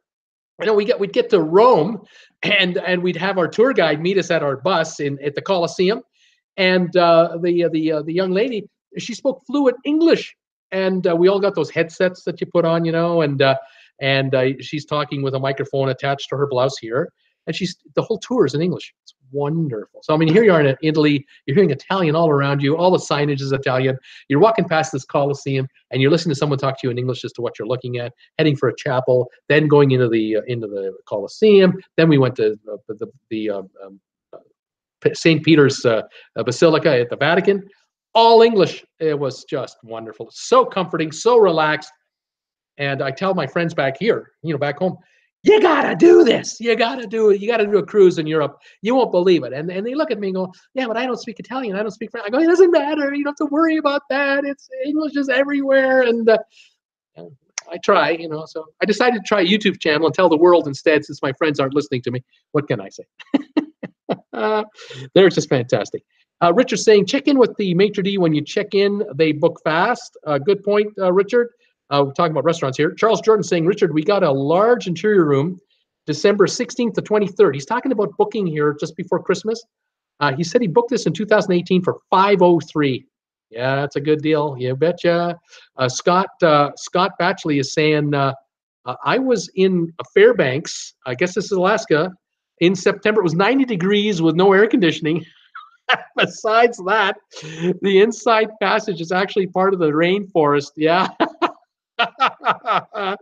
we'd get to Rome, and we'd have our tour guide meet us at our bus at the Colosseum, and the young lady, she spoke fluent English, and we all got those headsets that you put on, and she's talking with a microphone attached to her blouse here, and the whole tour is in English. It's wonderful. So, I mean, here you are in Italy, you're hearing Italian all around you, all the signage is Italian, you're walking past this Colosseum, and you're listening to someone talk to you in English as to what you're looking at, heading for a chapel, then going into the Colosseum. Then we went to the St. Peter's Basilica at the Vatican, all English. It was just wonderful. So comforting, so relaxed. And I tell my friends back here, back home, you gotta do this. You gotta do it. You gotta do a cruise in Europe. You won't believe it. And they look at me and go, yeah, but I don't speak Italian. I don't speak French. I go, it doesn't matter. You don't have to worry about that. It's English is everywhere. And I try, so I decided to try a YouTube channel and tell the world instead, since my friends aren't listening to me. What can I say? They're just fantastic. Richard's saying, check in with the maitre d' when you check in. They book fast. Good point, Richard. We're talking about restaurants here. Charles Jordan saying, Richard, we got a large interior room, December 16th to 23rd. He's talking about booking here just before Christmas. He said he booked this in 2018 for $503. Yeah, that's a good deal. You betcha. Scott Batchley is saying, I was in Fairbanks, I guess this is Alaska, in September. It was 90 degrees with no air conditioning. Besides that, the inside passage is actually part of the rainforest. Yeah. I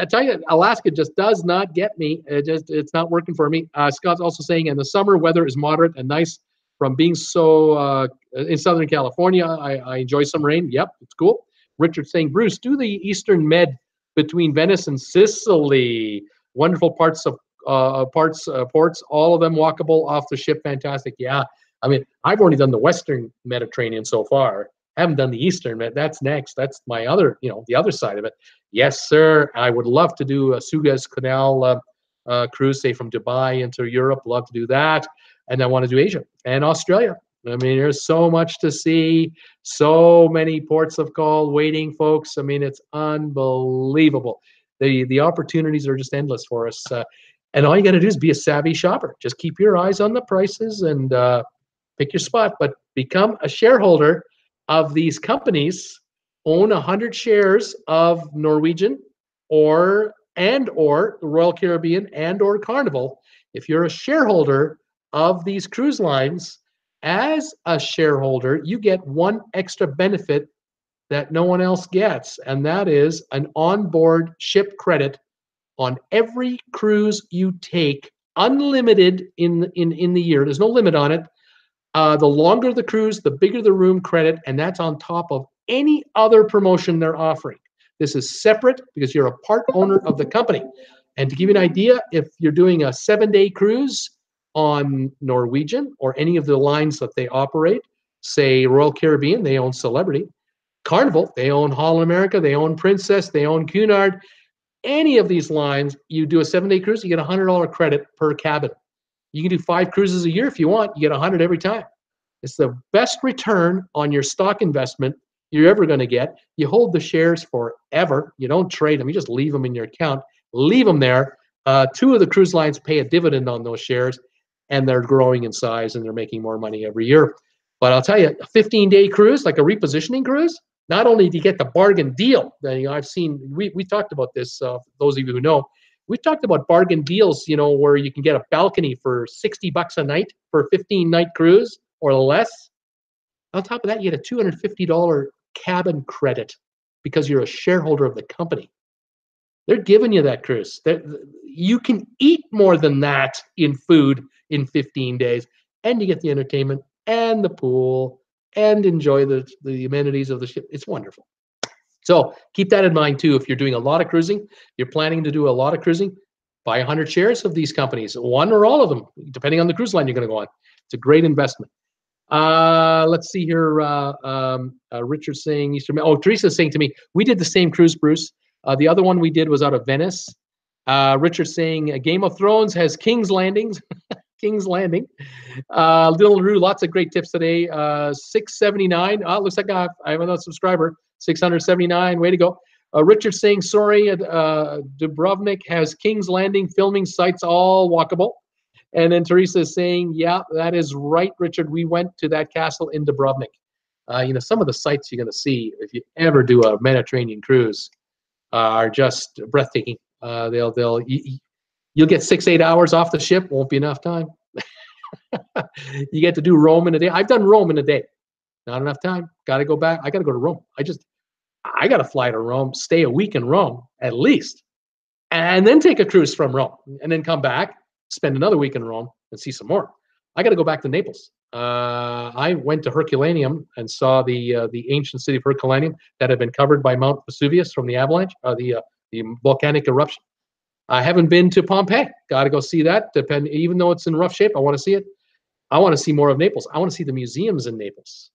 tell you, Alaska just does not get me. It's not working for me. Scott's also saying, in the summer, weather is moderate and nice. from being so in Southern California. I enjoy some rain. Yep, it's cool. Richard saying, Bruce, do the Eastern Med between Venice and Sicily. Wonderful parts of ports, all of them walkable off the ship. Fantastic. Yeah, I mean, I've only done the Western Mediterranean so far. I haven't done the Eastern. That's next. That's my other, the other side of it. Yes, sir. I would love to do a Suez Canal cruise, say from Dubai into Europe. Love to do that. And I want to do Asia and Australia. I mean, there's so much to see, so many ports of call waiting, folks. I mean, it's unbelievable. The opportunities are just endless for us. And all you got to do is be a savvy shopper. Just keep your eyes on the prices and pick your spot. But become a shareholder of these companies. Own 100 shares of Norwegian or the Royal Caribbean and or Carnival. If you're a shareholder of these cruise lines, as a shareholder, you get one extra benefit that no one else gets, and that is an onboard ship credit on every cruise you take, unlimited in the year. There's no limit on it. The longer the cruise, the bigger the room credit, and that's on top of any other promotion they're offering. This is separate because you're a part owner of the company. And to give you an idea, if you're doing a 7-day cruise on Norwegian or any of the lines that they operate, say Royal Caribbean, they own Celebrity. Carnival, they own Holland America, they own Princess, they own Cunard. Any of these lines, you do a 7-day cruise, you get $100 credit per cabin. You can do 5 cruises a year if you want, you get 100 every time. It's the best return on your stock investment you're ever going to get. You hold the shares forever. You don't trade them. You just leave them in your account. Leave them there. 2 of the cruise lines pay a dividend on those shares, and they're growing in size and they're making more money every year. But I'll tell you, a 15-day cruise, like a repositioning cruise, not only do you get the bargain deal, I've seen, we talked about this, those of you who know, we've talked about bargain deals, where you can get a balcony for $60 a night for a 15-night cruise or less. On top of that, you get a $250 cabin credit because you're a shareholder of the company. They're giving you that cruise. You can eat more than that in food in 15 days, and you get the entertainment and the pool and enjoy the amenities of the ship. It's wonderful. So keep that in mind too. If you're doing a lot of cruising, you're planning to do a lot of cruising, buy 100 shares of these companies, one or all of them, depending on the cruise line you're going to go on. It's a great investment. Let's see here. Richard's saying Eastern. Oh, Teresa's saying to me, we did the same cruise, Bruce. The other one we did was out of Venice. Richard's saying Game of Thrones has King's Landings. King's Landing. Little Rue, lots of great tips today. 679. Oh, looks like I have another subscriber. 679. Way to go. Richard's saying, sorry, Dubrovnik has King's Landing filming sites all walkable. And then Teresa is saying, yeah, that is right, Richard. We went to that castle in Dubrovnik. Some of the sites you're going to see if you ever do a Mediterranean cruise are just breathtaking. You'll get 6-8 hours off the ship. Won't be enough time. You get to do Rome in a day. I've done Rome in a day. Not enough time. Got to go back. I got to go to Rome. I got to fly to Rome, stay a week in Rome at least, and then take a cruise from Rome, and then come back, spend another week in Rome, and see some more. I got to go back to Naples. I went to Herculaneum and saw the ancient city of Herculaneum that had been covered by Mount Vesuvius from the avalanche, the volcanic eruption. I haven't been to Pompeii. Got to go see that. Even though it's in rough shape, I want to see it. I want to see more of Naples. I want to see the museums in Naples.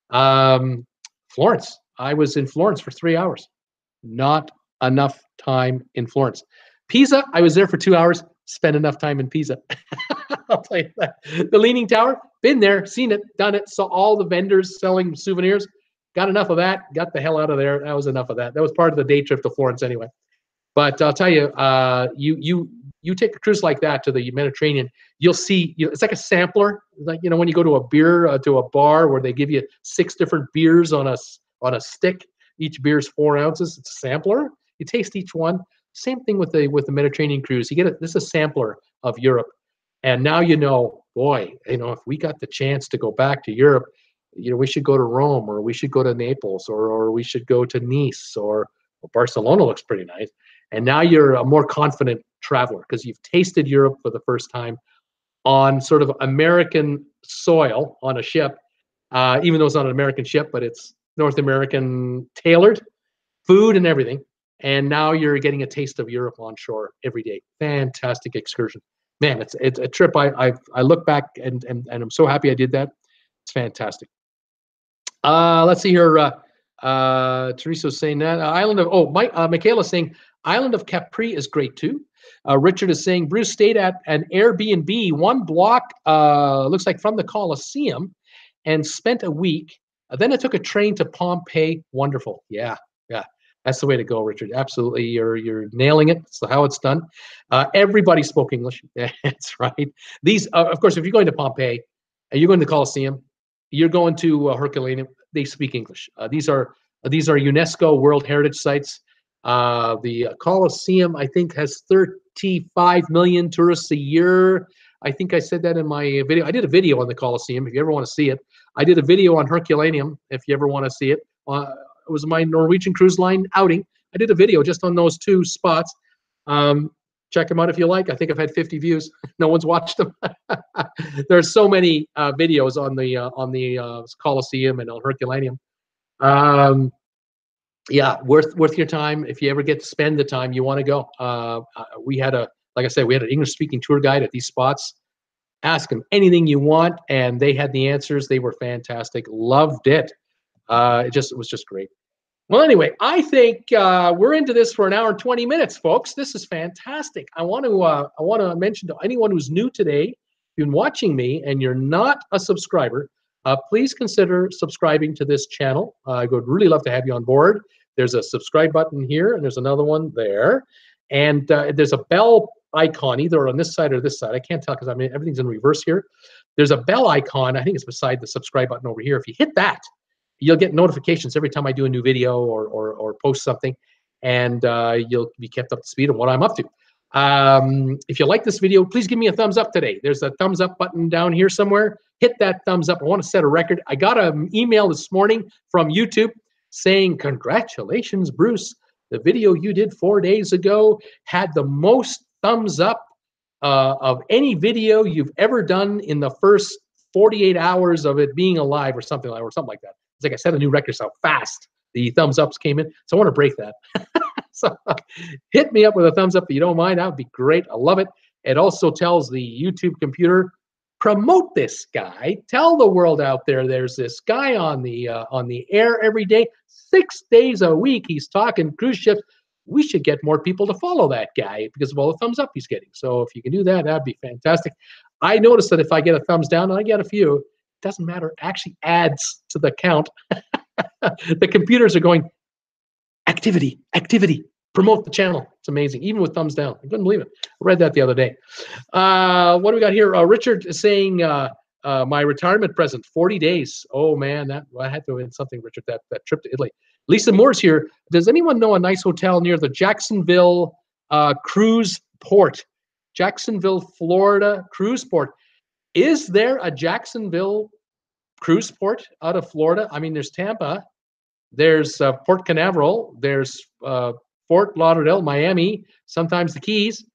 Florence. I was in Florence for 3 hours. Not enough time in Florence. Pisa. I was there for 2 hours. Spent enough time in Pisa. I'll tell you that. The Leaning Tower. Been there. Seen it. Done it. Saw all the vendors selling souvenirs. Got enough of that. Got the hell out of there. That was enough of that. That was part of the day trip to Florence anyway. But I'll tell you, you take a cruise like that to the Mediterranean, you'll see, it's like a sampler. Like, when you go to to a bar where they give you 6 different beers on a stick, each beer is 4 ounces. It's a sampler. You taste each one. Same thing with the Mediterranean cruise. This is a sampler of Europe, and now boy, if we got the chance to go back to Europe, we should go to Rome, or we should go to Naples, or we should go to Nice, or Barcelona looks pretty nice. And now you're a more confident traveler because you've tasted Europe for the first time on sort of American soil on a ship, even though it's not an American ship, but it's North American tailored food and everything. And now you're getting a taste of Europe on shore every day. Fantastic excursion, man. It's a trip. I look back and I'm so happy I did that. It's fantastic. Let's see here. Teresa's saying that island of Michaela's saying island of Capri is great too. Richard is saying Bruce stayed at an Airbnb one block, looks like from the Colosseum, and spent a week. Then I took a train to Pompeii. Wonderful. Yeah, yeah. That's the way to go, Richard. Absolutely, you're nailing it. That's how it's done. Everybody spoke English. That's right. These, of course, if you're going to Pompeii, and you're going to the Colosseum, you're going to Herculaneum. They speak English. These are UNESCO World Heritage Sites. The Colosseum, I think, has 35 million tourists a year. I think I said that in my video. I did a video on the Colosseum. If you ever want to see it, I did a video on Herculaneum. If you ever want to see it, it was my Norwegian Cruise Line outing. I did a video just on those two spots. Check them out if you like. I think I've had 50 views. No one's watched them. There's so many videos on the Colosseum and on Herculaneum. Yeah, worth your time. If you ever get to spend the time, you want to go. We had like I said, we had an English-speaking tour guide at these spots. Ask them anything you want, and they had the answers. They were fantastic. Loved it. It was just great. Well, anyway, I think we're into this for an hour and 20 minutes, folks. This is fantastic. I want to mention to anyone who's new today, if you've been watching me and you're not a subscriber, please consider subscribing to this channel. I would really love to have you on board. There's a subscribe button here, and there's another one there, and there's a bell icon either on this side or this side. I can't tell because everything's in reverse here. There's a bell icon. I think it's beside the subscribe button over here. If you hit that, you'll get notifications every time I do a new video or post something, and you'll be kept up to speed on what I'm up to. If you like this video, please give me a thumbs up today. There's a thumbs up button down here somewhere. Hit that thumbs up. I want to set a record. I got an email this morning from YouTube saying, congratulations, Bruce. The video you did 4 days ago had the most thumbs up of any video you've ever done in the first 48 hours of it being alive or something like that. It's like I set a new record, so fast the thumbs ups came in. So I want to break that. So hit me up with a thumbs up if you don't mind. That would be great. I love it. It also tells the YouTube computer, promote this guy. Tell the world out there there's this guy on the air every day, 6 days a week. He's talking cruise ships. We should get more people to follow that guy because of all the thumbs up he's getting. So if you can do that, that'd be fantastic. I noticed that if I get a thumbs down, and I get a few, it doesn't matter. It actually adds to the count. The computers are going, activity, promote the channel. It's amazing, even with thumbs down. I couldn't believe it. I read that the other day. What do we got here? Richard is saying, my retirement present, 40 days. Oh, man, I had to win something, Richard, that trip to Italy. Lisa Moore's here. Does anyone know a nice hotel near the Jacksonville cruise port? Jacksonville, Florida cruise port. Is there a Jacksonville cruise port out of Florida? I mean, there's Tampa, there's Port Canaveral, there's Fort Lauderdale, Miami, sometimes the Keys.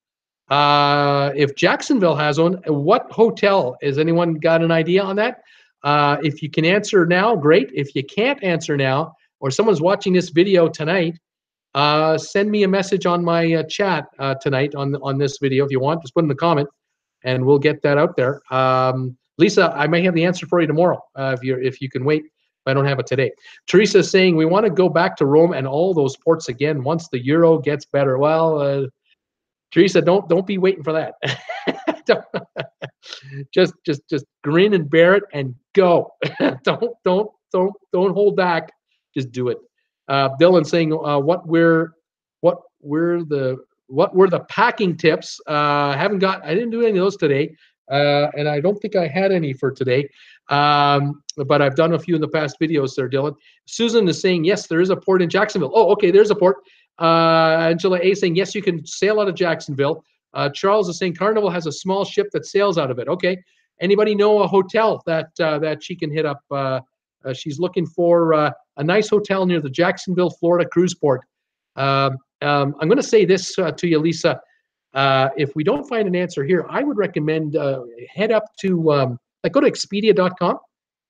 If Jacksonville has one, what hotel? Has anyone got an idea on that? If you can answer now, great. If you can't answer now, or someone's watching this video tonight, send me a message on my chat tonight on this video if you want. Just put in the comment, and we'll get that out there. Lisa, I may have the answer for you tomorrow if you can wait. I don't have it today. Teresa is saying we want to go back to Rome and all those ports again once the euro gets better. Well, Teresa, don't be waiting for that. just grin and bear it and go. don't hold back. Just do it. Dylan saying what were the packing tips? I didn't do any of those today. And I don't think I had any for today, but I've done a few in the past videos there, Dylan. Susan is saying, yes, there is a port in Jacksonville. Oh, okay, there's a port. Angela A saying, yes, you can sail out of Jacksonville. Charles is saying Carnival has a small ship that sails out of it. Okay. Anybody know a hotel that she can hit up? She's looking for a nice hotel near the Jacksonville, Florida cruise port. I'm going to say this to you, Lisa. If we don't find an answer here, I would recommend head up to Like go to Expedia.com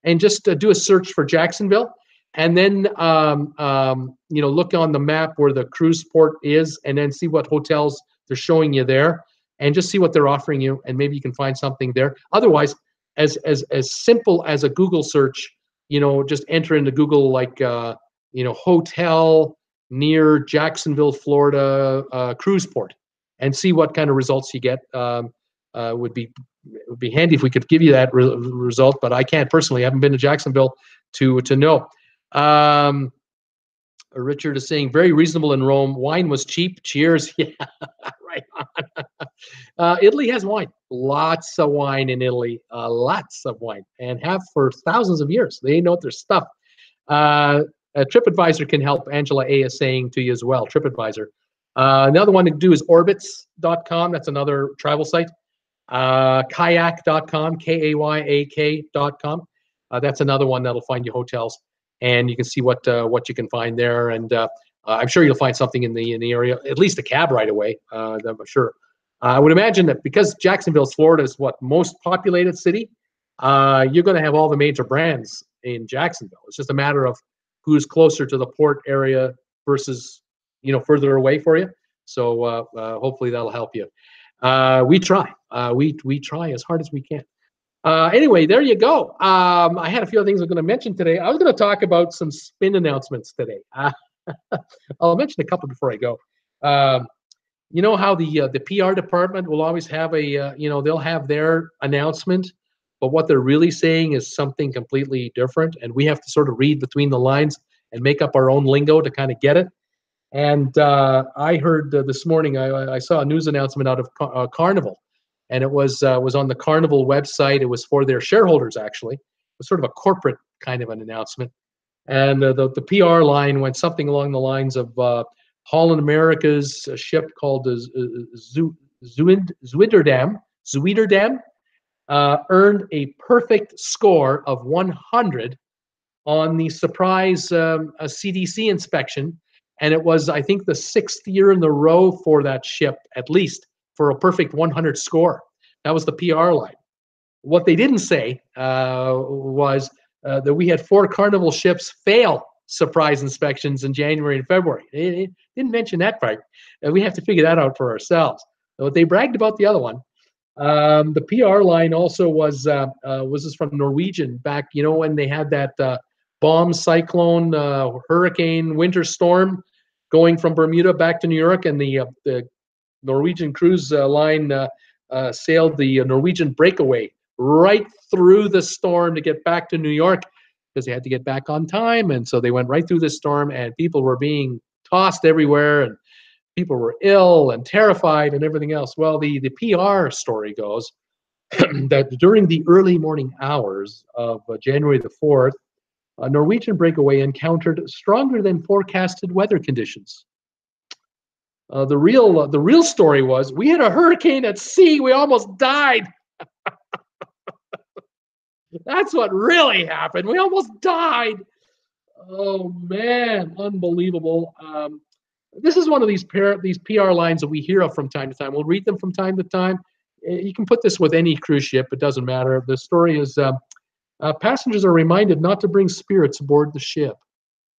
and just do a search for Jacksonville, and then look on the map where the cruise port is, and then see what hotels they're showing you there, and just see what they're offering you, and maybe you can find something there. Otherwise, as simple as a Google search, just enter into Google like hotel near Jacksonville, Florida, cruise port, and see what kind of results you get. It would be handy if we could give you that result, but I can't personally. I haven't been to Jacksonville to know. Richard is saying very reasonable in Rome. Wine was cheap. Cheers. Yeah, right on. Italy has wine. Lots of wine in Italy. Lots of wine, and have for thousands of years. They know their stuff. TripAdvisor can help. Angela A is saying to you as well. TripAdvisor. Another one to do is orbitz.com. That's another travel site. Kayak.com, Kayak.com. That's another one that'll find you hotels, and you can see what you can find there. And I'm sure you'll find something in the area, at least a cab right away. I'm sure. I would imagine that because Jacksonville, Florida, is what most populated city, you're going to have all the major brands in Jacksonville. It's just a matter of who's closer to the port area versus further away for you. So hopefully that'll help you. We try. We try as hard as we can. Anyway, there you go. I had a few other things I was going to mention today. I was going to talk about some spin announcements today. I'll mention a couple before I go. You know how the PR department will always have they'll have their announcement, but what they're really saying is something completely different, and we have to sort of read between the lines and make up our own lingo to kind of get it. And I heard this morning, I saw a news announcement out of Carnival, and it was on the Carnival website. It was for their shareholders, actually. It was sort of a corporate kind of an announcement. And the PR line went something along the lines of Holland America's ship called Zuiderdam earned a perfect score of 100 on the surprise CDC inspection. And it was, I think, the 6th year in a row for that ship, at least, for a perfect 100 score. That was the PR line. What they didn't say was that we had 4 Carnival ships fail surprise inspections in January and February. They didn't mention that part. We have to figure that out for ourselves. But they bragged about the other one. The PR line also was this from Norwegian back, when they had that bomb, cyclone, hurricane, winter storm going from Bermuda back to New York, and the Norwegian cruise line sailed the Norwegian Breakaway right through the storm to get back to New York because they had to get back on time. And so they went right through this storm, and people were being tossed everywhere, and people were ill and terrified and everything else. Well, the PR story goes that during the early morning hours of January the 4th, a Norwegian Breakaway encountered stronger than forecasted weather conditions. The real story was we had a hurricane at sea. We almost died. That's what really happened. We almost died. Oh man, unbelievable. This is one of these PR lines that we hear of from time to time. We'll read them from time to time. You can put this with any cruise ship. It doesn't matter. The story is passengers are reminded not to bring spirits aboard the ship.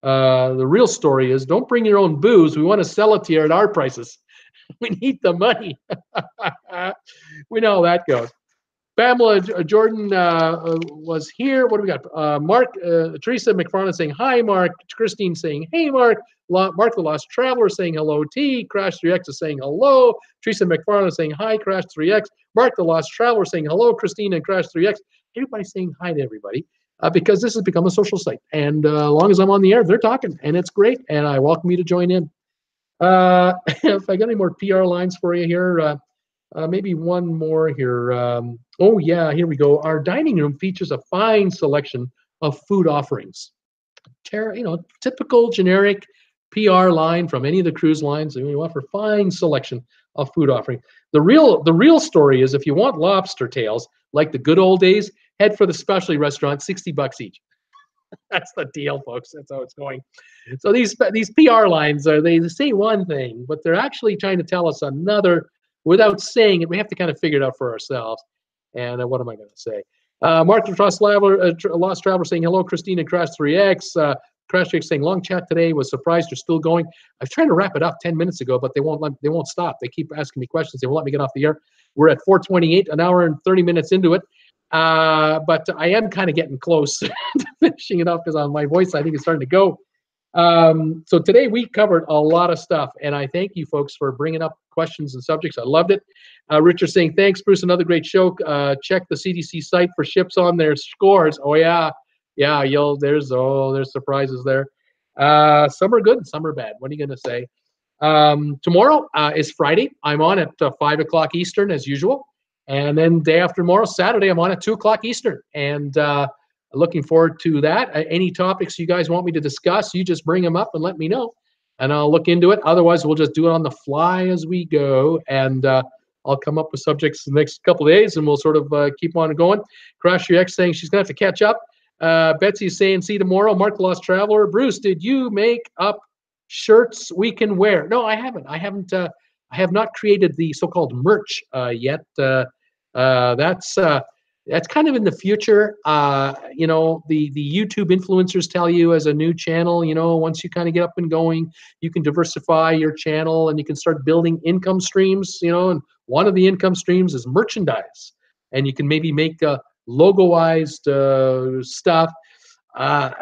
The real story is don't bring your own booze. We want to sell it to you at our prices. We need the money. We know how that goes. Pamela Jordan was here. What do we got? Mark, Teresa McFarland saying hi, Mark. Christine saying hey, Mark. Mark the Lost Traveler saying hello. T. Crash 3X is saying hello. Teresa McFarland is saying hi, Crash 3X. Mark the Lost Traveler saying hello. Christine and Crash 3X. Everybody's saying hi to everybody because this has become a social site. And as long as I'm on the air, they're talking, and it's great. And I welcome you to join in. If I got any more PR lines for you here, maybe one more here. Oh yeah, here we go. Our dining room features a fine selection of food offerings. Typical generic PR line from any of the cruise lines. We offer fine selection of food offering. The real story is if you want lobster tails like the good old days, head for the specialty restaurant, $60 each. That's the deal, folks. That's how it's going. So these PR lines they say one thing, but they're actually trying to tell us another without saying it. We have to kind of figure it out for ourselves. And what am I going to say? Mark the Lost Traveler saying hello. Christina Crash 3X. Crash 3X saying long chat today. Was surprised you're still going. I was trying to wrap it up 10 minutes ago, but they won't stop. They keep asking me questions. They won't let me get off the air. We're at 4:28, an hour and 30 minutes into it. But I am kind of getting close to finishing it up because my voice, I think, is starting to go. So today we covered a lot of stuff, and I thank you folks for bringing up questions and subjects. I loved it. Richard saying, thanks, Bruce, another great show. Check the CDC site for ships on their scores. Oh, yeah. Yeah, there's surprises there. Some are good and some are bad. What are you going to say? Tomorrow is Friday. I'm on at 5 o'clock Eastern, as usual. And then day after tomorrow, Saturday, I'm on at 2 o'clock Eastern. And looking forward to that. Any topics you guys want me to discuss, you just bring them up and let me know. And I'll look into it. Otherwise, we'll just do it on the fly as we go. And I'll come up with subjects the next couple of days, and we'll sort of keep on going. Crash Your X saying she's going to have to catch up. Betsy's saying, see you tomorrow. Mark the Lost Traveler. Bruce, did you make up shirts we can wear? No, I haven't. I have not created the so-called merch yet. That's kind of in the future. The YouTube influencers tell you as a new channel, once you kind of get up and going, you can diversify your channel and you can start building income streams, and one of the income streams is merchandise. And you can maybe make logoized stuff. I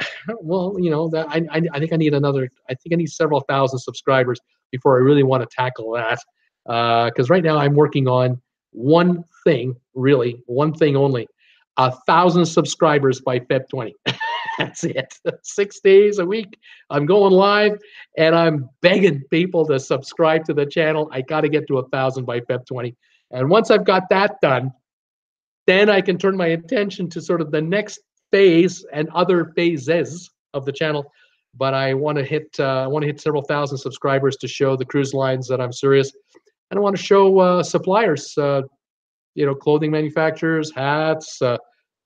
think I need several thousand subscribers before I really want to tackle that. Because right now I'm working on one thing only, 1,000 subscribers by Feb 20. That's it. 6 days a week. I'm going live and I'm begging people to subscribe to the channel. I got to get to 1,000 by Feb 20. And once I've got that done, then I can turn my attention to sort of the next phase and other phases of the channel. But I want to hit several thousand subscribers to show the cruise lines that I'm serious. And I want to show suppliers, clothing manufacturers, hats,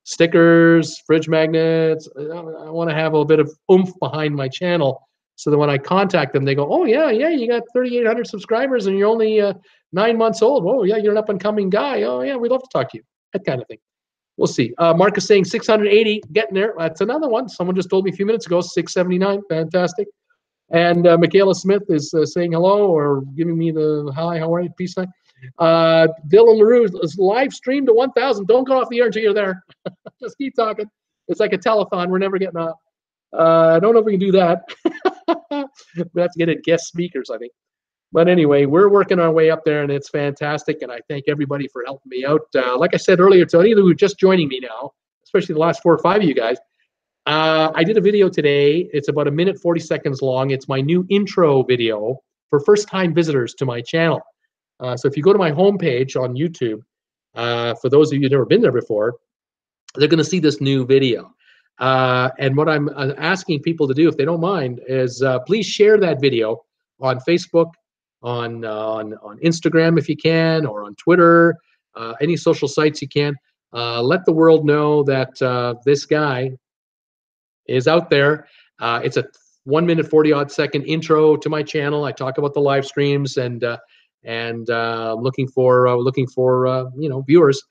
stickers, fridge magnets. I want to have a bit of oomph behind my channel so that when I contact them, they go, oh, yeah, you got 3,800 subscribers and you're only 9 months old. Oh, yeah, you're an up-and-coming guy. Oh, yeah, we'd love to talk to you. That kind of thing. We'll see. Mark is saying 680, getting there. That's another one. Someone just told me a few minutes ago, 679. Fantastic. And Michaela Smith is saying hello or giving me the hi, how are you? Peace sign. Dylan LaRue is live streamed to 1,000. Don't go off the air until you're there. Just keep talking. It's like a telethon. We're never getting off. I don't know if we can do that. We have to get in guest speakers, I think. But anyway, we're working our way up there, and it's fantastic. And I thank everybody for helping me out. Like I said earlier, to any of you who are just joining me now, especially the last 4 or 5 of you guys, I did a video today. It's about 1 minute 40 seconds long. It's my new intro video for first-time visitors to my channel. So if you go to my homepage on YouTube, for those of you who've never been there before, they're going to see this new video. And what I'm asking people to do, if they don't mind, is please share that video on Facebook, on Instagram if you can, or on Twitter, any social sites you can. Let the world know that this guy is out there. It's a 1 minute 40-odd second intro to my channel. I talk about the live streams and looking for viewers.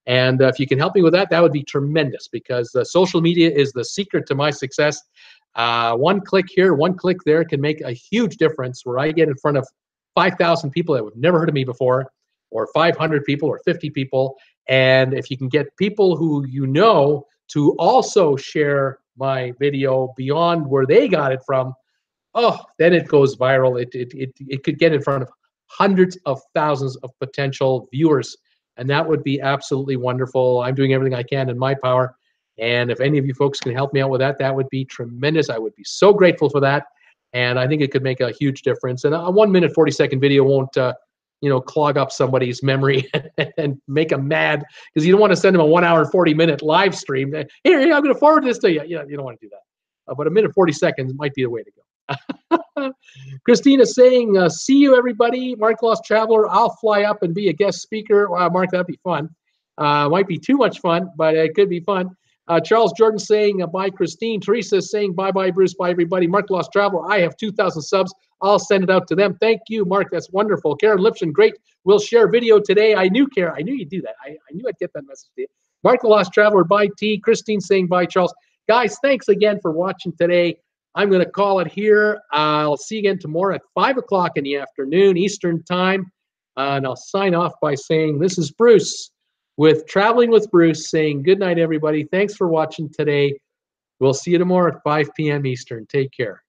And if you can help me with that, that would be tremendous, because social media is the secret to my success. One click here, one click there can make a huge difference, where I get in front of 5,000 people that have never heard of me before, or 500 people, or 50 people. And if you can get people who to also share my video beyond where they got it from, then it goes viral. It could get in front of hundreds of thousands of potential viewers, and that would be absolutely wonderful. I'm doing everything I can in my power, and if any of you folks can help me out with that, that would be tremendous. I would be so grateful for that, and I think it could make a huge difference. And a 1 minute 40 second video won't clog up somebody's memory and make them mad, because you don't want to send them a 1 hour and 40-minute live stream. Here, I'm going to forward this to you. You don't want to do that. But 1 minute 40 seconds might be the way to go. Christina saying, see you, everybody. Mark Lost Traveler. I'll fly up and be a guest speaker. Wow, Mark, that'd be fun. Might be too much fun, but it could be fun. Charles Jordan saying, bye, Christine. Teresa saying, bye, Bruce. Bye, everybody. Mark Lost Traveler. I have 2,000 subs. I'll send it out to them. Thank you, Mark. That's wonderful. Karen Lipson, great. We'll share video today. I knew, Karen. I knew you'd do that. I knew I'd get that message to you. Mark the Lost Traveler, bye T. Christine saying bye, Charles. Guys, thanks again for watching today. I'm going to call it here. I'll see you again tomorrow at 5 o'clock in the afternoon Eastern Time. And I'll sign off by saying this is Bruce with Traveling with Bruce saying good night, everybody. Thanks for watching today. We'll see you tomorrow at 5 p.m. Eastern. Take care.